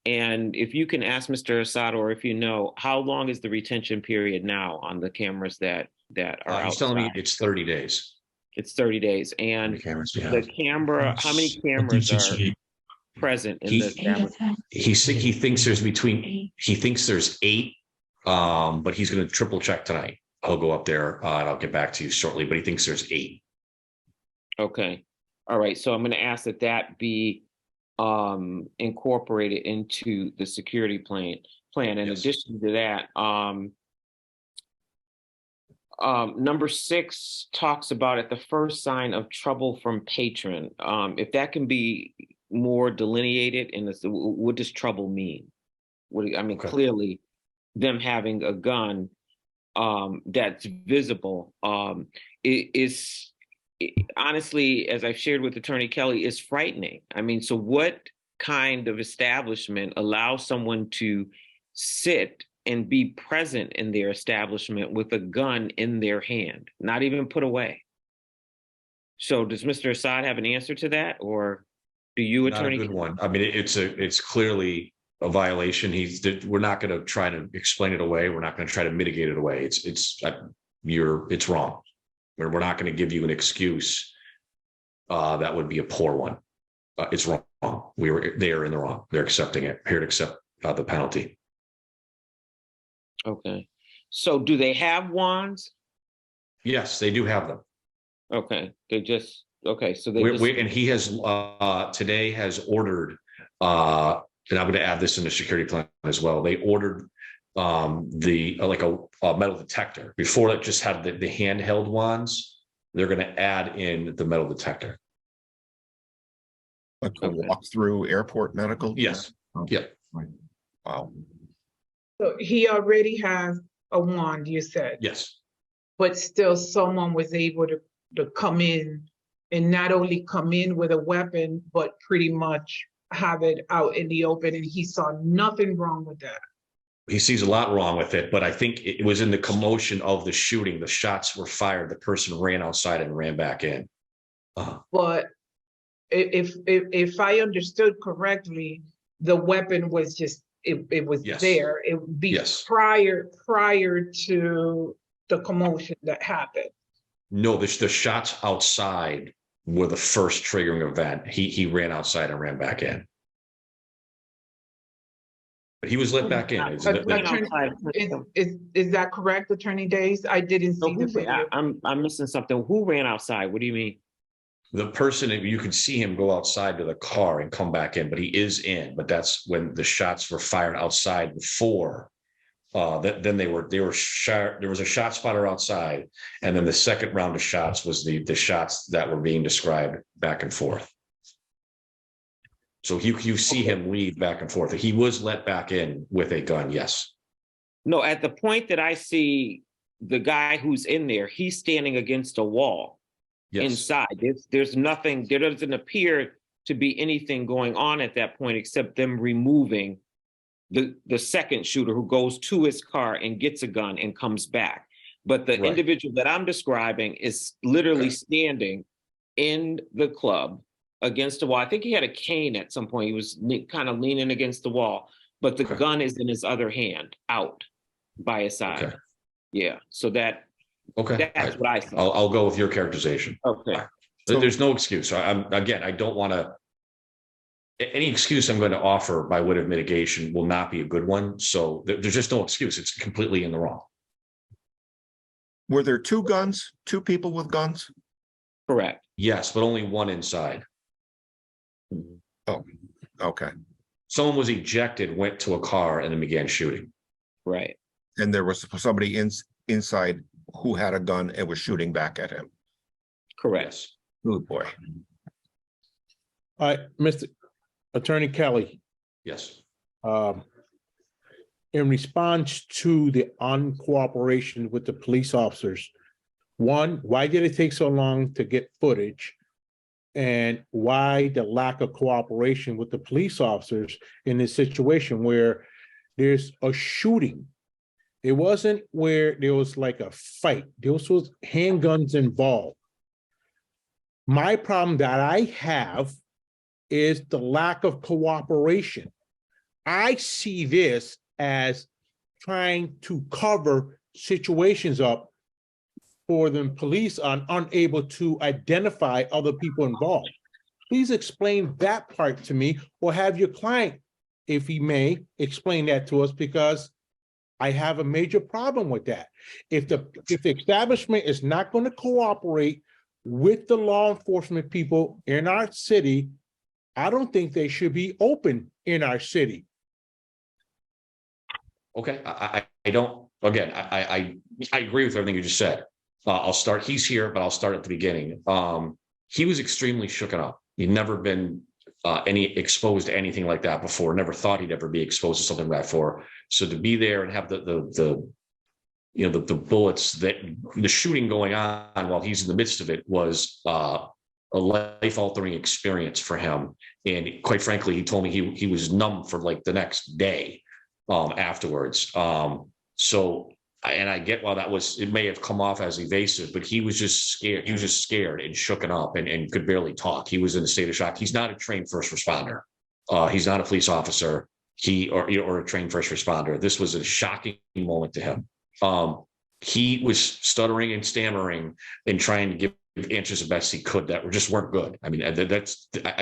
And if you can ask Mr. Assad, or if you know, how long is the retention period now on the cameras that are outside? He's telling me it's 30 days. It's 30 days. And the camera, how many cameras are present in the camera? He thinks there's 8, but he's going to triple check tonight. I'll go up there and I'll get back to you shortly, but he thinks there's 8. Okay. All right. So I'm going to ask that be incorporated into the security plan. In addition to that, number 6 talks about at the first sign of trouble from patron. If that can be more delineated in this, what does trouble mean? I mean, Okay. clearly them having a gun that's visible honestly, as I've shared with Attorney Kelly, is frightening. I mean, so what kind of establishment allows someone to sit and be present in their establishment with a gun in their hand, not even put away? So does Mr. Assad have an answer to that, or do you, Not a Attorney? good one. I mean, it's clearly a violation. We're not going to try to explain it away. We're not going to try to mitigate it away. It's wrong. We're not going to give you an excuse. That would be a poor one. It's wrong. They are in the wrong. They're accepting it. Here to accept the penalty. Okay. So do they have wands? Yes, they do have them. Okay. Okay. So they And he has today has ordered, and I'm going to add this in the security plan as well. They ordered like a metal detector. Before it just had the handheld wands. They're going to add in the metal detector. Like a walk through airport medical? Yes. Yep. Wow. So he already has a wand, you said, Yes. but still someone was able to come in and not only come in with a weapon, but pretty much have it out in the open, and he saw nothing wrong with that. He sees a lot wrong with it, but I think it was in the commotion of the shooting. The shots were fired. The person ran outside and ran back in. But if I understood correctly, the weapon was just, it was Yes. there. It would be Yes. prior to the commotion that happened. No, the shots outside were the first triggering event. He ran outside and ran back in. But he was let back in. Is that correct, Attorney Days? I didn't see the video. I'm missing something. Who ran outside? What do you mean? The person, you could see him go outside to the car and come back in, but he is in. But that's when the shots were fired outside before. Then they were shot. There was a shot spotter outside, and then the second round of shots was the shots that were being described back and forth. So you see him lead back and forth. He was let back in with a gun. Yes. No, at the point that I see the guy who's in there, he's standing against a wall. Yes. Inside. There's nothing, there doesn't appear to be anything going on at that point except them removing the second shooter who goes to his car and gets a gun and comes back. But the individual that I'm describing is literally standing in the club against the wall. I think he had a cane at some point. He was kind of leaning against the wall, but the gun is in his other hand, out by his side. Okay. Yeah. So that's what I think. I'll go with your characterization. Okay. There's no excuse. I don't want to. Any excuse I'm going to offer by way of mitigation will not be a good one. So there's just no excuse. It's completely in the wrong. Were there two people with guns? Correct. Yes, but only one inside. Oh, okay. Someone was ejected, went to a car, and then began shooting. Right. And there was somebody inside who had a gun and was shooting back at him. Correct. Oh, boy. All right, Mr. Attorney Kelly. Yes. In response to the uncooperation with the police officers, one, why did it take so long to get footage? And why the lack of cooperation with the police officers in this situation where there's a shooting? It wasn't where there was like a fight. There was handguns involved. My problem that I have is the lack of cooperation. I see this as trying to cover situations up for the police are unable to identify other people involved. Please explain that part to me, or have your client, if he may, explain that to us, because I have a major problem with that. If the establishment is not going to cooperate with the law enforcement people in our city, I don't think they should be open in our city. Okay, I don't, again, I agree with everything you just said. I'll start, he's here, but I'll start at the beginning. He was extremely shooken up. He'd never been exposed to anything like that before, never thought he'd ever be exposed to something like that before. So to be there and have the bullets, that the shooting going on while he's in the midst of it was a life-altering experience for him. And quite frankly, he told me he was numb for like the next day afterwards. So, and I get why it may have come off as evasive, but he was just scared. He was just scared and shooken up and could barely talk. He was in a state of shock. He's not a trained first responder. He's not a police officer. Or a trained first responder. This was a shocking moment to him. He was stuttering and stammering and trying to give answers the best he could that just weren't good. I mean, I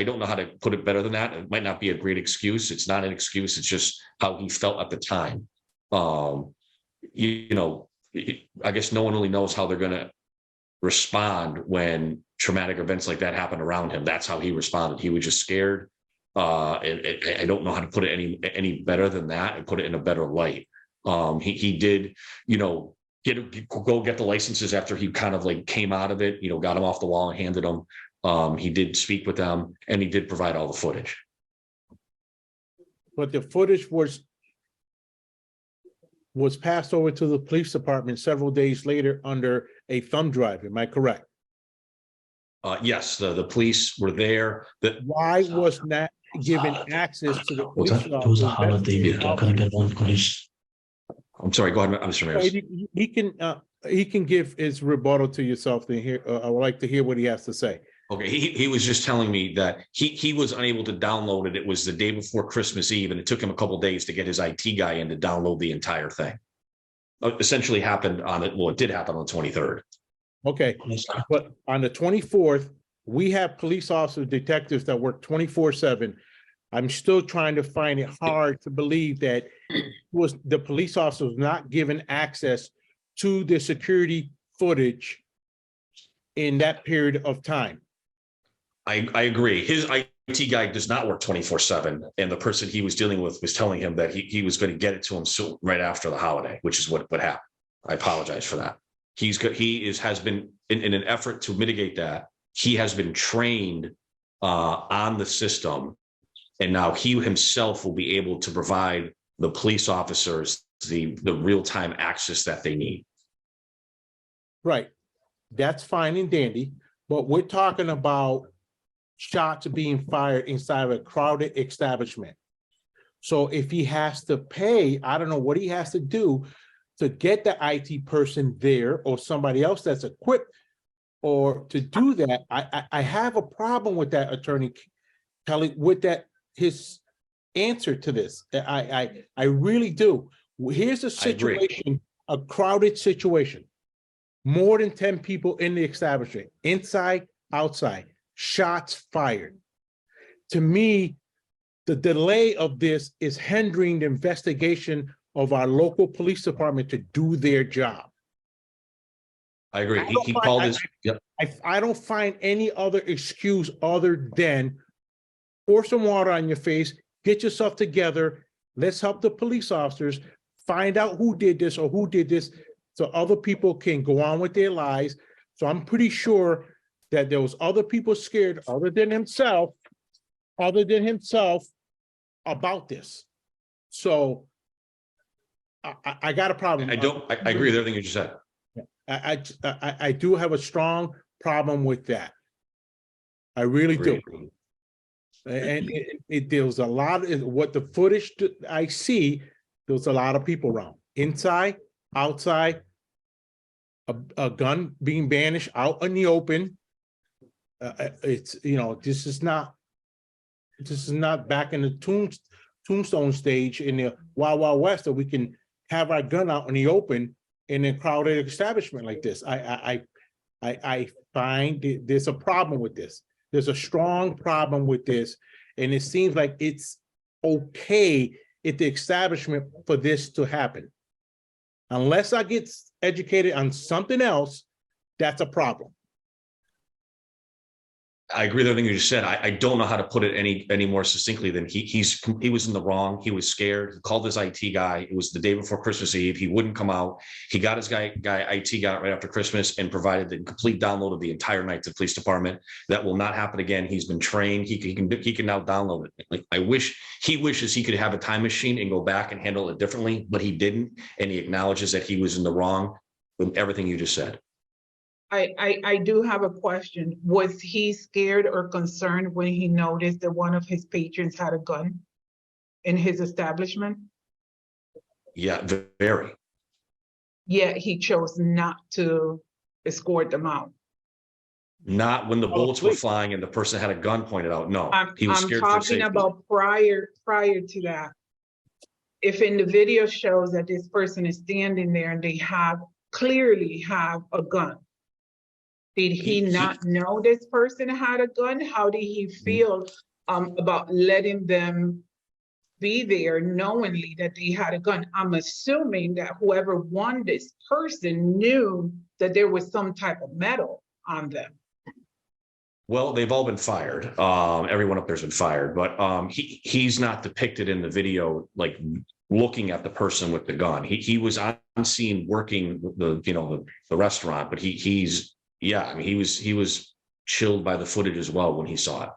don't know how to put it better than that. It might not be a great excuse. It's not an excuse. It's just how he felt at the time. I guess no one really knows how they're going to respond when traumatic events like that happen around him. That's how he responded. He was just scared. I don't know how to put it any better than that and put it in a better light. He did, go get the licenses after he kind of like came out of it, got him off the wall and handed them. He did speak with them and he did provide all the footage. But the footage was passed over to the police department several days later under a thumb drive. Am I correct? Yes, the police were there. Why was not given access to the police? It was a holiday week. I couldn't get one police. I'm sorry. Go ahead, Mr. Ramirez. He can give his rebuttal to yourself. I would like to hear what he has to say. Okay, he was just telling me that he was unable to download it. It was the day before Christmas Eve, and it took him a couple of days to get his IT guy in to download the entire thing. Essentially happened on it. Well, it did happen on the 23rd. Okay, but on the 24th, we have police officers, detectives that work 24/7. I'm still trying to find it hard to believe that the police officer was not given access to the security footage in that period of time. I agree. His IT guy does not work 24/7, and the person he was dealing with was telling him that he was going to get it to him soon, right after the holiday, which is what happened. I apologize for that. Has been in an effort to mitigate that. He has been trained on the system, and now he himself will be able to provide the police officers the real-time access that they need. Right. That's fine and dandy, but we're talking about shots being fired inside of a crowded establishment. So if he has to pay, I don't know what he has to do to get the IT person there or somebody else that's equipped or to do that. I have a problem with that, Attorney Kelly, with that, his answer to this. I really do. Here's a situation, a crowded situation. More than 10 people in the establishment, inside, outside, shots fired. To me, the delay of this is hindering the investigation of our local police department to do their job. I agree. He called his. Yep. I don't find any other excuse other than pour some water on your face, get yourself together. Let's help the police officers find out who did this or who did this, so other people can go on with their lives. So I'm pretty sure that there was other people scared other than himself about this. So I got a problem. I agree with everything you just said. I do have a strong problem with that. I really do. And there was a lot of what the footage I see, there was a lot of people around, inside, outside, a gun being banished out in the open. It's, this is not back in the tombstone stage in the Wild Wild West that we can have our gun out in the open in a crowded establishment like this. I find there's a problem with this. There's a strong problem with this. And it seems like it's okay at the establishment for this to happen. Unless I get educated on something else, that's a problem. I agree with everything you just said. I don't know how to put it any more succinctly than he was in the wrong. He was scared. He called his IT guy. It was the day before Christmas Eve. He wouldn't come out. He got his IT guy right after Christmas and provided the complete download of the entire night to the police department. That will not happen again. He's been trained. He can now download it. Like he wishes he could have a time machine and go back and handle it differently, but he didn't. And he acknowledges that he was in the wrong with everything you just said. I do have a question. Was he scared or concerned when he noticed that one of his patrons had a gun in his establishment? Yeah, very. Yet he chose not to escort them out. Not when the bullets were flying and the person had a gun pointed out. No, he was I'm scared for talking safety. about prior to that. If in the video shows that this person is standing there and they clearly have a gun, did he not know this person had a gun? How did he feel about letting them be there knowingly that they had a gun? I'm assuming that whoever won this person knew that there was some type of metal on them. Well, they've all been fired. Everyone up there's been fired, but he's not depicted in the video like looking at the person with the gun. He was on scene working the restaurant, but he's yeah, I mean, he was chilled by the footage as well when he saw it.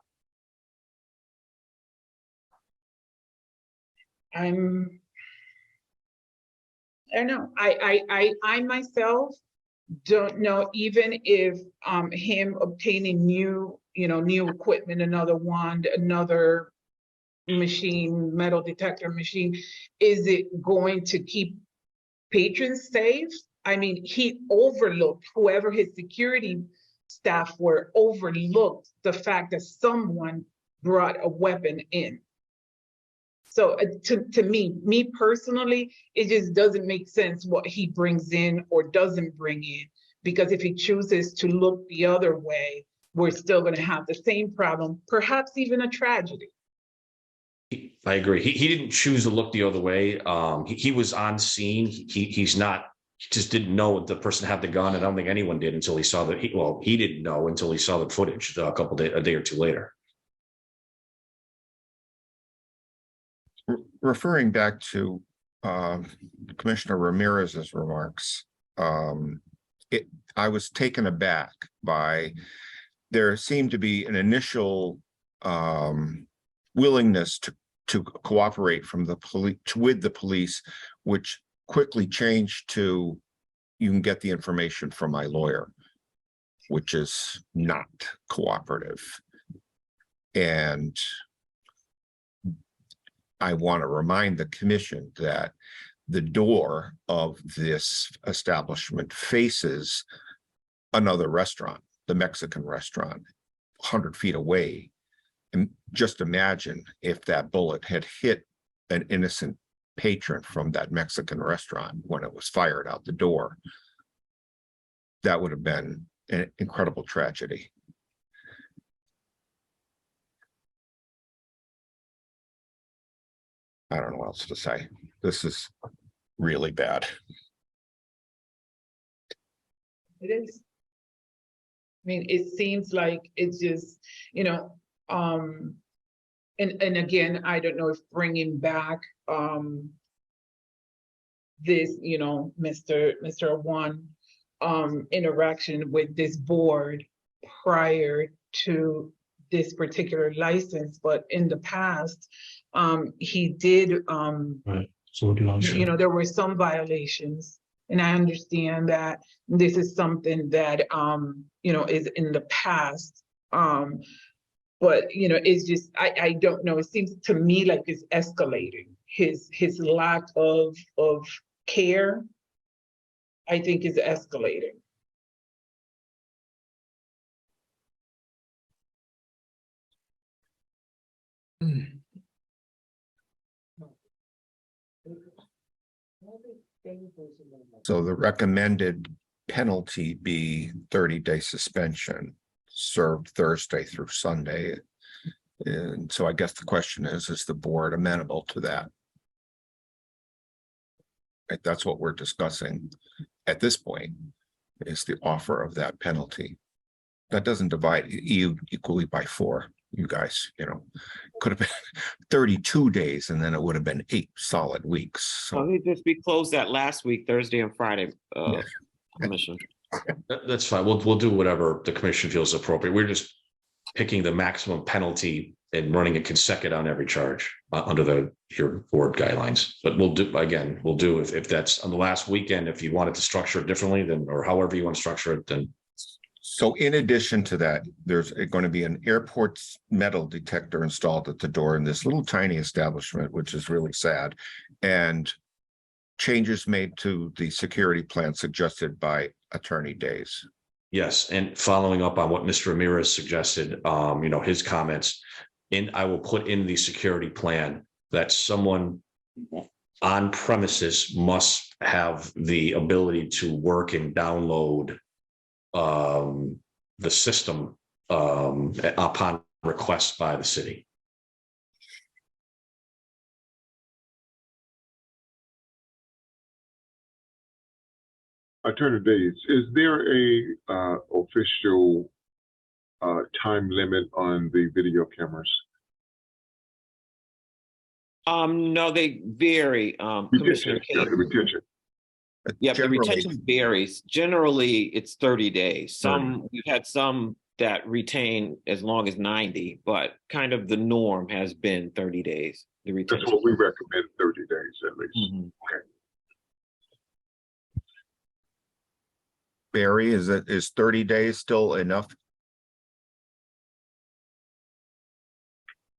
I don't know. I myself don't know, even if him obtaining new equipment, another wand, another machine, metal detector machine, is it going to keep patrons safe? I mean, he overlooked, whoever his security staff were, overlooked the fact that someone brought a weapon in. So to me personally, it just doesn't make sense what he brings in or doesn't bring in, because if he chooses to look the other way, we're still going to have the same problem, perhaps even a tragedy. I agree. He didn't choose to look the other way. He was on scene. He just didn't know the person had the gun. And I don't think anyone did until he saw he didn't know until he saw the footage a day or two later. Referring back to Commissioner Ramirez's remarks, I was taken aback by, there seemed to be an initial willingness to cooperate from the police with the police, which quickly changed to, you can get the information from my lawyer, which is not cooperative. And I want to remind the commission that the door of this establishment faces another restaurant, the Mexican restaurant, 100 feet away. And just imagine if that bullet had hit an innocent patron from that Mexican restaurant when it was fired out the door. That would have been an incredible tragedy. I don't know what else to say. This is really bad. It is. I mean, it seems like it's just, and again, I don't know if bringing back this, Mr. One interaction with this board prior to this particular license, but in the past, he did, Right. So what do you want to say? there were some violations, and I understand that this is something that, is in the past. But, it's just, I don't know. It seems to me like it's escalating. His lack of care, I think, is escalating. So the recommended penalty be 30-day suspension, served Thursday through Sunday. And so I guess the question is the board amenable to that? Right, that's what we're discussing at this point, is the offer of that penalty. That doesn't divide you equally by 4, you guys, could have been 32 days and then it would have been 8 solid weeks. So So they just be closed that last week, Thursday and Friday, Commissioner. That's fine. We'll do whatever the commission feels appropriate. We're just picking the maximum penalty and running a consecutive on every charge under your board guidelines. But we'll do if that's on the last weekend, if you wanted to structure it differently, then, or however you want to structure it, then. So in addition to that, there's going to be an airport's metal detector installed at the door in this little tiny establishment, which is really sad. And changes made to the security plan suggested by Attorney Days. Yes, and following up on what Mr. Ramirez suggested, his comments, I will put in the security plan that someone on premises must have the ability to work and download the system upon request by the city. Attorney Days, is there a official time limit on the video cameras? No, they vary. Commissioner The retention. Yeah, the Generally- retention varies. Generally, it's 30 days. We've had some that retain as long as 90, but kind of the norm has been 30 days. The retention. That's what we recommend, 30 days at least. Mhm. Okay. Barry, is 30 days still enough?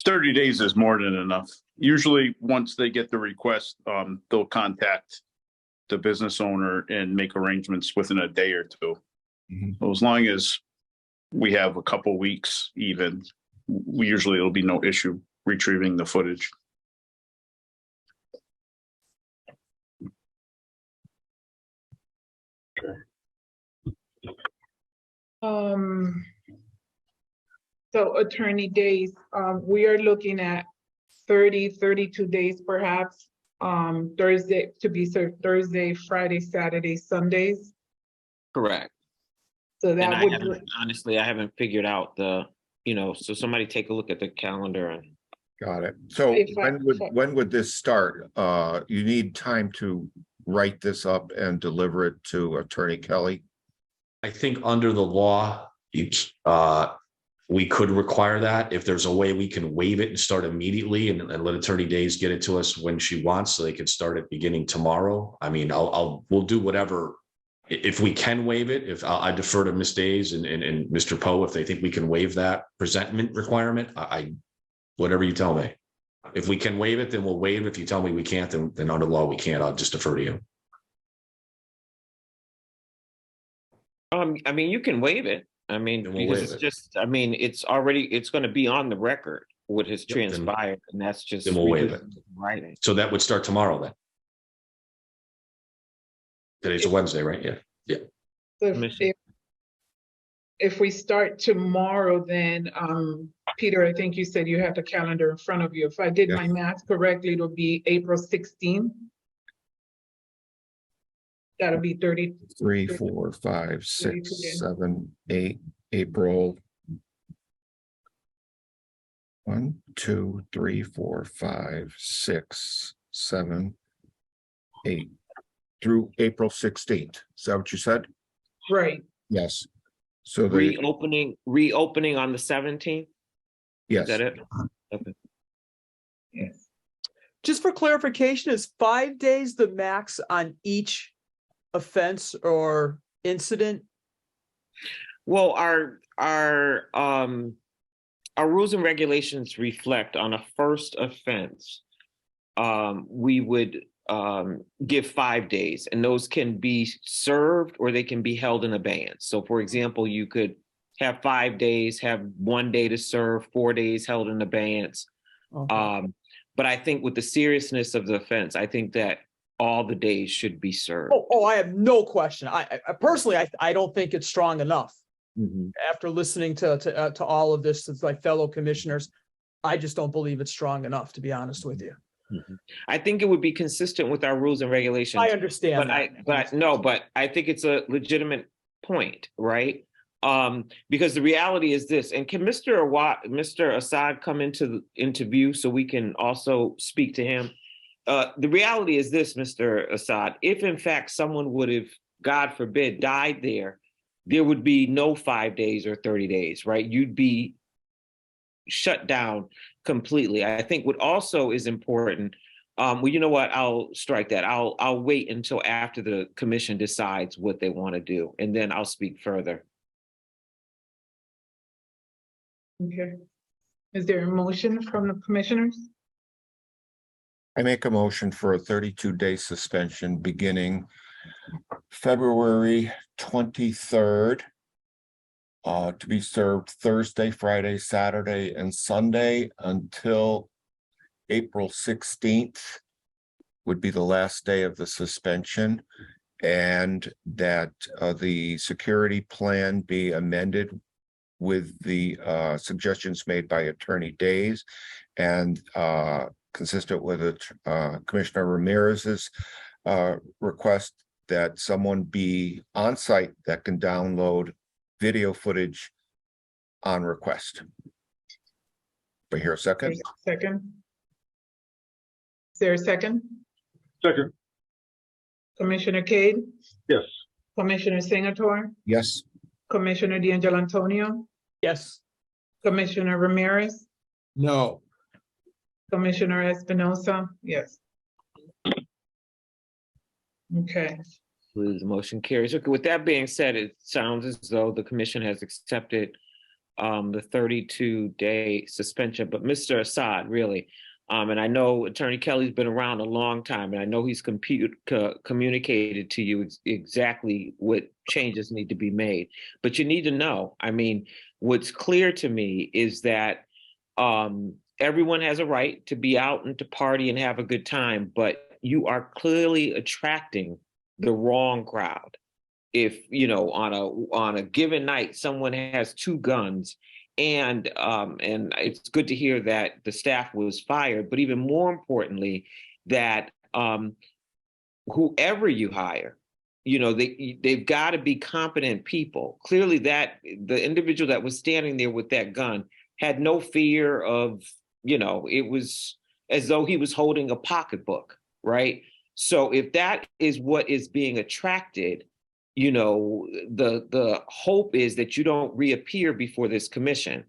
30 days is more than enough. Usually, once they get the request, they'll contact the business owner and make arrangements within a day or two. So as long as we have a couple weeks even, it'll be no issue retrieving the footage. So Attorney Days, we are looking at 32 days perhaps, Thursday to be served Thursday, Friday, Saturday, Sundays. Correct. So And that I would, haven't figured out so somebody take a look at the calendar and. Got it. So when would this start? You need time to write this up and deliver it to Attorney Kelly? I think under the law, we could require that. If there's a way we can waive it and start immediately and let Attorney Days get it to us when she wants, so they could start it beginning tomorrow. I mean, we'll do whatever. If we can waive it, I defer to Ms. Days and Mr. Poe, if they think we can waive that presentment requirement, whatever you tell me. If we can waive it, then we'll waive. If you tell me we can't, then under law, we can't. I'll just defer to you. I mean, you can waive it. I mean, because it's going to be on the record what has transpired, and that's just. Then we'll waive it. Writing. So that would start tomorrow then. Today's a Wednesday, right? Yeah. If we start tomorrow, then, Peter, I think you said you have the calendar in front of you. If I did my math correctly, it'll be April 16th. That'll be 30. 3, 4, 5, 6, 7, 8, April. 1, 2, 3, 4, 5, 6, 7, 8 through April 16th. Is that what you said? Right. Yes. So reopening on the 17th. Yes. Is that it? Okay. Yes. Just for clarification, is 5 days the max on each offense or incident? Well, our rules and regulations reflect on a first offense. We would give 5 days, and those can be served or they can be held in abeyance. So for example, you could have 5 days, have 1 day to serve, 4 days held in abeyance. Okay. But I think with the seriousness of the offense, I think that all the days should be served. Oh, I have no question. I personally, I don't think it's strong enough. Mm-hmm. After listening to all of this, as my fellow commissioners, I just don't believe it's strong enough, to be honest with you. Mm-hmm. I think it would be consistent with our rules and regulations. I understand. But I think it's a legitimate point, right? Because the reality is this, and can Mr. Assad come into view so we can also speak to him? The reality is this, Mr. Assad, if in fact someone would have, God forbid, died there would be no 5 days or 30 days, right? You'd be shut down completely. I think what also is important, well, you know what, I'll strike that. I'll wait until after the commission decides what they want to do, and then I'll speak further. Okay. Is there a motion from the commissioners? I make a motion for a 32-day suspension beginning February 23rd. To be served Thursday, Friday, Saturday, and Sunday until April 16th would be the last day of the suspension, and that the security plan be amended with the suggestions made by Attorney Days and consistent with Commissioner Ramirez's request that someone be on site that can download video footage on request. Do I hear a second? Second. Is there a second? Second, Commissioner Cade, yes. Commissioner Singleton, Yes. Commissioner D'Angelo Antonio, Yes. Commissioner Ramirez, No. Commissioner Espinosa, yes. Okay, The motion carries. Okay, with that being said, it sounds as though the commission has accepted the 32-day suspension, but Mr. Assad, really, and I know Attorney Kelly's been around a long time, and I know he's communicated to you exactly what changes need to be made. But you need to know, I mean, what's clear to me is that everyone has a right to be out and to party and have a good time, but you are clearly attracting the wrong crowd. If, you know, on a given night, someone has 2 guns, and it's good to hear that the staff was fired, but even more importantly, that whoever you hire, you know, they've got to be competent people. Clearly that the individual that was standing there with that gun had no fear of, you know, it was as though he was holding a pocketbook, right? So if that is what is being attracted, you know, the hope is that you don't reappear before this commission,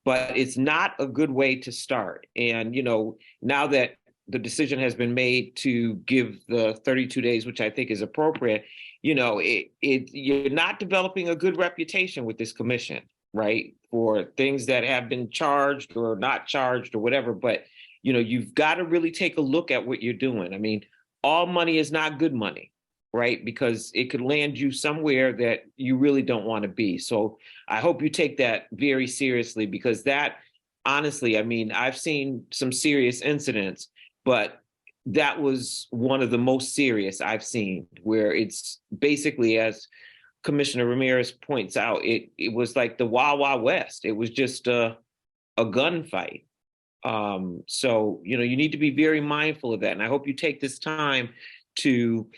but it's not a good way to start. And, you know, now that the decision has been made to give the 32 days, which I think is appropriate, you know, you're not developing a good reputation with this commission, right? For things that have been charged or not charged or whatever, but, you know, you've got to really take a look at what you're doing. I mean, all money is not good money, right? Because it could land you somewhere that you really don't want to be. So I hope you take that very seriously, because that, honestly, I mean, I've seen some serious incidents, but that was one of the most serious I've seen, where it's basically, as Commissioner Ramirez points out, it was like the Wild Wild West. It was just a gunfight. So, you know, you need to be very mindful of that. And I hope you take this time to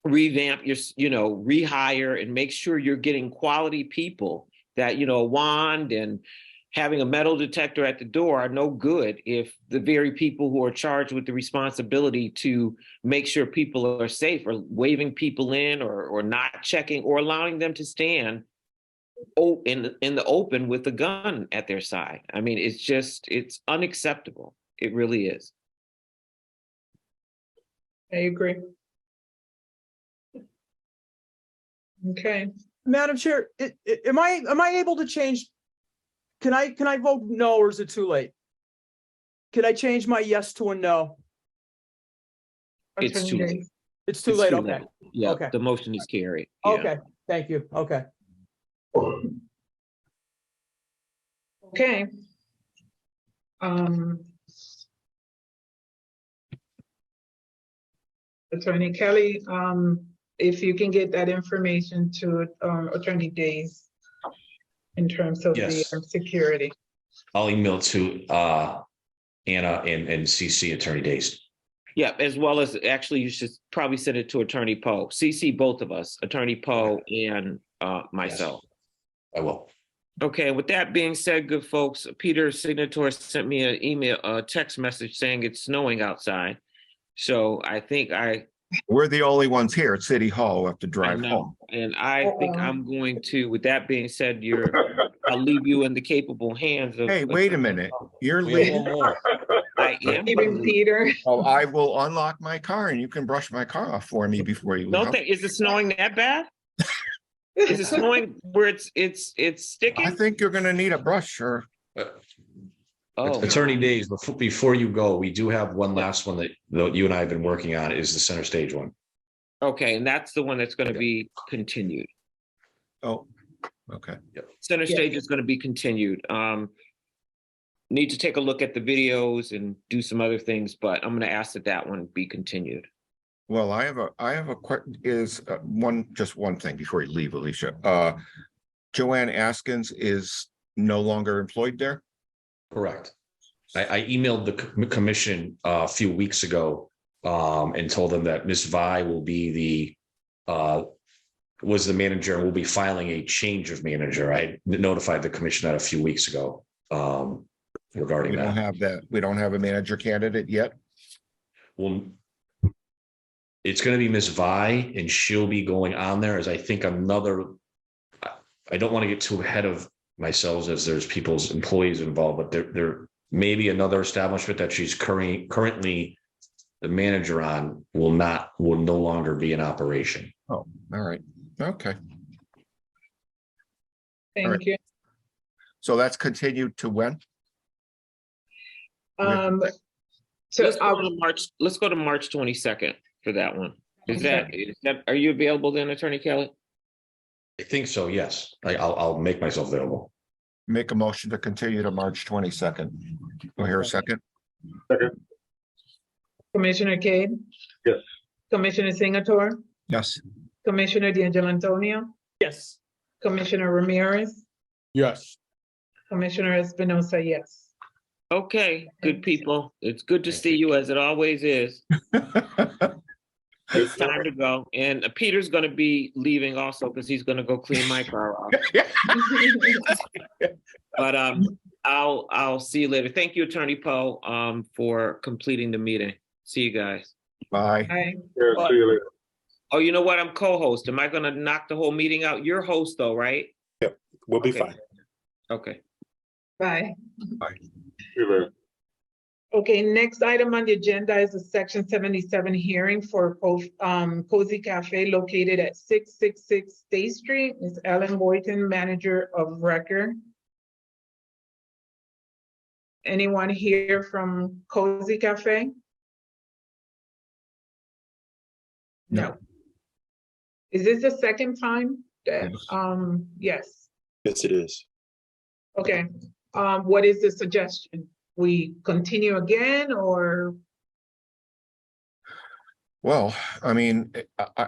revamp your, you know, rehire and make sure you're getting quality people. That, you know, a wand and having a metal detector at the door are no good if the very people who are charged with the responsibility to make sure people are safe are waving people in or not checking or allowing them to stand in the open with a gun at their side. I mean, it's unacceptable. It really is. I agree. Okay. Madam Chair, am I able to change? Can I vote no, or is it too late? Can I change my yes to a no? It's too late. It's too late, okay. Yeah, Okay. the motion is carried. Yeah. Okay, thank you, okay. Okay. Attorney Kelly, if you can get that information to Attorney Days in terms of Yes. the security. I'll email to Anna and CC Attorney Days. Yeah, as well as, actually, you should probably send it to Attorney Poe. CC both of us, Attorney Poe and myself. I will. Okay, with that being said, good folks, Peter Signator sent me an email, a text message saying it's snowing outside. So I think We're the only ones here at City Hall who have to I drive know, home. and I think I'm going to, with that being said, I'll leave you in the capable hands of. Hey, wait a minute. You're We have leaving. one more. I am. Even Peter. Oh, I will unlock my car and you can brush my car off for me before you Don't leave. think, is it snowing that bad? Is it snowing where it's I sticking? think you're gonna need a brush or Oh, Attorney Days, before you go, we do have one last one that you and I have been working on, is the center stage one. okay, and that's the one that's gonna be continued. oh, okay. Center stage is gonna be continued. Need to take a look at the videos and do some other things, but I'm gonna ask that one be continued. Well, I have a just one thing before you leave, Alicia. Joanne Askins is no longer employed there? Correct. I emailed the commission a few weeks ago and told them that Ms. Vi will be was the manager and will be filing a change of manager. I notified the commission that a few weeks ago regarding We don't have that. We don't have a manager candidate yet. Well, it's going to be Ms. Vi, and she'll be going on there as I think another. I don't want to get too ahead of myself as there's people's employees involved, but there may be another establishment that she's currently the manager on will no longer be in operation. Oh, all right. Okay. Thank you. So that's continued to when? So Let's go to March 22nd for that one. Is that, are you available then, Attorney Kelly? I think so, yes. I'll make myself available. Make a motion to continue to March 22nd. Do I hear a second? Commissioner Cade? Yes. Commissioner Singleton? Yes. Commissioner D'Angelo Antonio? Yes. Commissioner Ramirez? Yes. Commissioner Espinosa, yes. Okay, good people. It's good to see you as it always is. It's time to go. And Peter's gonna be leaving also because he's gonna go clean my car off. But I'll see you later. Thank you, Attorney Poe, for completing the meeting. See you guys. Bye. Bye. Yeah, see you later. Oh, you know what? I'm co-host. Am I gonna knock the whole meeting out? You're host though, right? Yep, we'll be Okay. fine. Okay. Bye. See you later. Okay, next item on the agenda is a Section 77 hearing for Cozy Cafe located at 666 State Street. Ms. Ellen Boynton, Manager of Record. Anyone here from Cozy Cafe? No. Is this the second time that, yes, Yes, it is. okay. What is the suggestion? We continue again or? Well, I mean,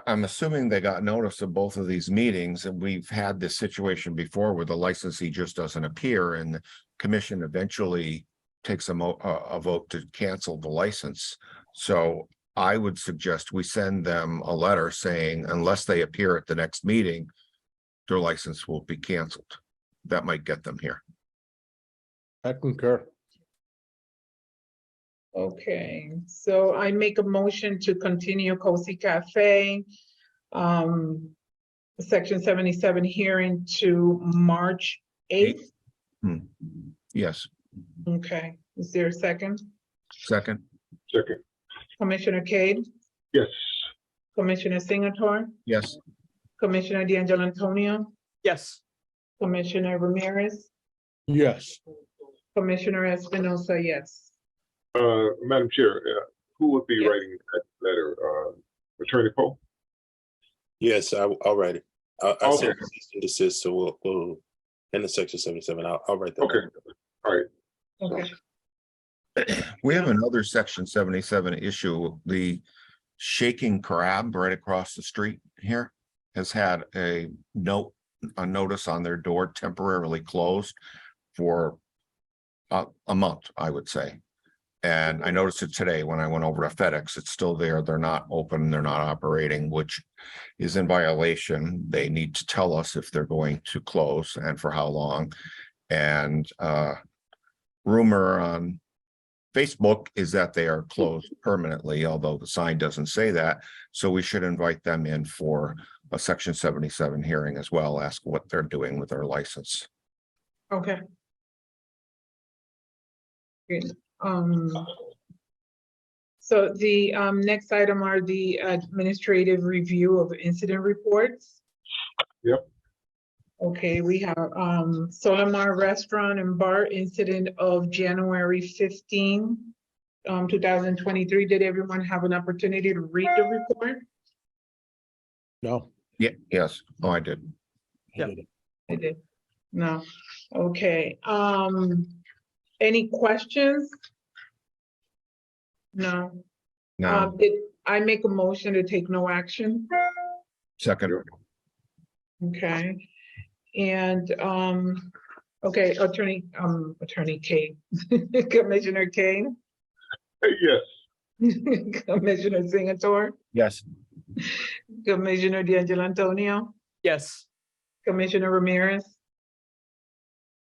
I'm assuming they got notice of both of these meetings, and we've had this situation before where the licensee just doesn't appear and the commission eventually takes a vote to cancel the license. So I would suggest we send them a letter saying unless they appear at the next meeting, their license will be canceled. That might get them here. I concur. Okay, so I make a motion to continue Cozy Cafe, Section 77 hearing to March 8th. Yes. Okay, is there a second? Second. Second. Commissioner Cade, Yes. Commissioner Singleton, Yes. Commissioner D'Angelo Antonio, Yes. Commissioner Ramirez, Yes. Commissioner Espinosa, yes. Madam Chair, who would be Yes. writing that letter? Attorney Poe? Yes, I'll write it. I'll Okay. send cease and desist, so we'll in the Section 77. I'll write that. Okay. down. All right. Okay. We have another Section 77 issue. The Shaking Crab right across the street here has had a notice on their door temporarily closed for a month, I would say. And I noticed it today when I went over to FedEx, it's still there. They're not open, they're not operating, which is in violation. They need to tell us if they're going to close and for how long. And rumor on Facebook is that they are closed permanently, although the sign doesn't say that. So we should invite them in for a Section 77 hearing as well, ask what they're doing with their license. Okay. Good. So the next item are the administrative review of incident reports. Yep. Okay, we have Solimar Restaurant and Bar incident of January 15, 2023. Did everyone have an opportunity to read the report? No. Yeah, yes. Oh, I did. Yeah. I did. No. Okay. Any questions? No. No, Did I make a motion to take no action? second. Okay. And okay, Attorney Kane. Commissioner Kane, Yes. Commissioner Singleton, Yes. Commissioner D'Angelo Antonio, Yes. Commissioner Ramirez.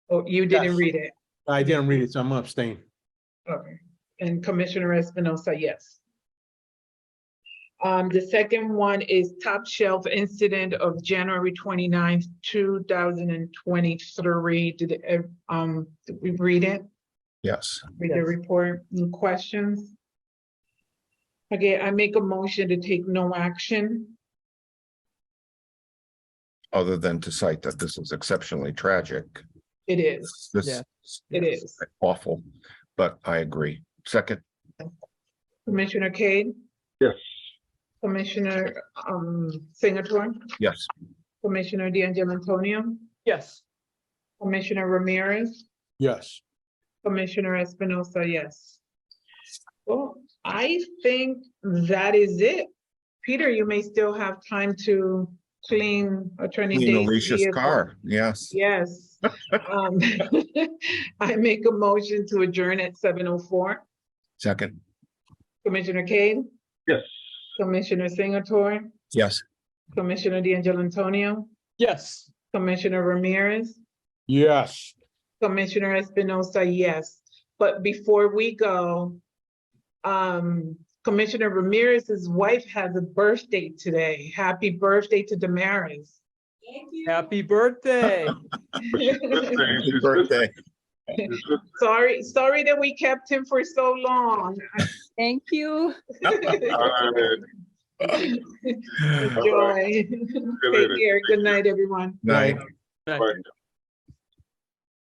Oh, you didn't Yes. read it. I didn't read it, so I'm abstaining. Okay. And Commissioner Espinosa, yes. The second one is Top Shelf incident of January 29th, 2023. Did we read it? Yes. Read the report. Any questions? Okay, I make a motion to take no action. Other than to cite that this is exceptionally tragic. It is. This Yeah. It is. awful, but I agree. Second. Commissioner Cade, Yes. Commissioner Singleton, Yes. Commissioner D'Angelo Antonio, Yes. Commissioner Ramirez, Yes. Commissioner Espinosa, yes. Well, I think that is it. Peter, you may still have time to clean Attorney Clean Dave's Alicia's vehicle. car. Yes. Yes. I make a motion to adjourn at 7:04. Second. Commissioner Cade, Yes. Commissioner Singleton, Yes. Commissioner D'Angelo Antonio, Yes. Commissioner Ramirez, Yes. Commissioner Espinosa, yes. But before we go, Commissioner Ramirez's wife has a birthday today. Happy birthday to Damaris. Happy birthday. Happy birthday. Sorry that we kept him for so long. Thank you. Enjoy. Take care. Good night, everyone. Night. Bye. Bye.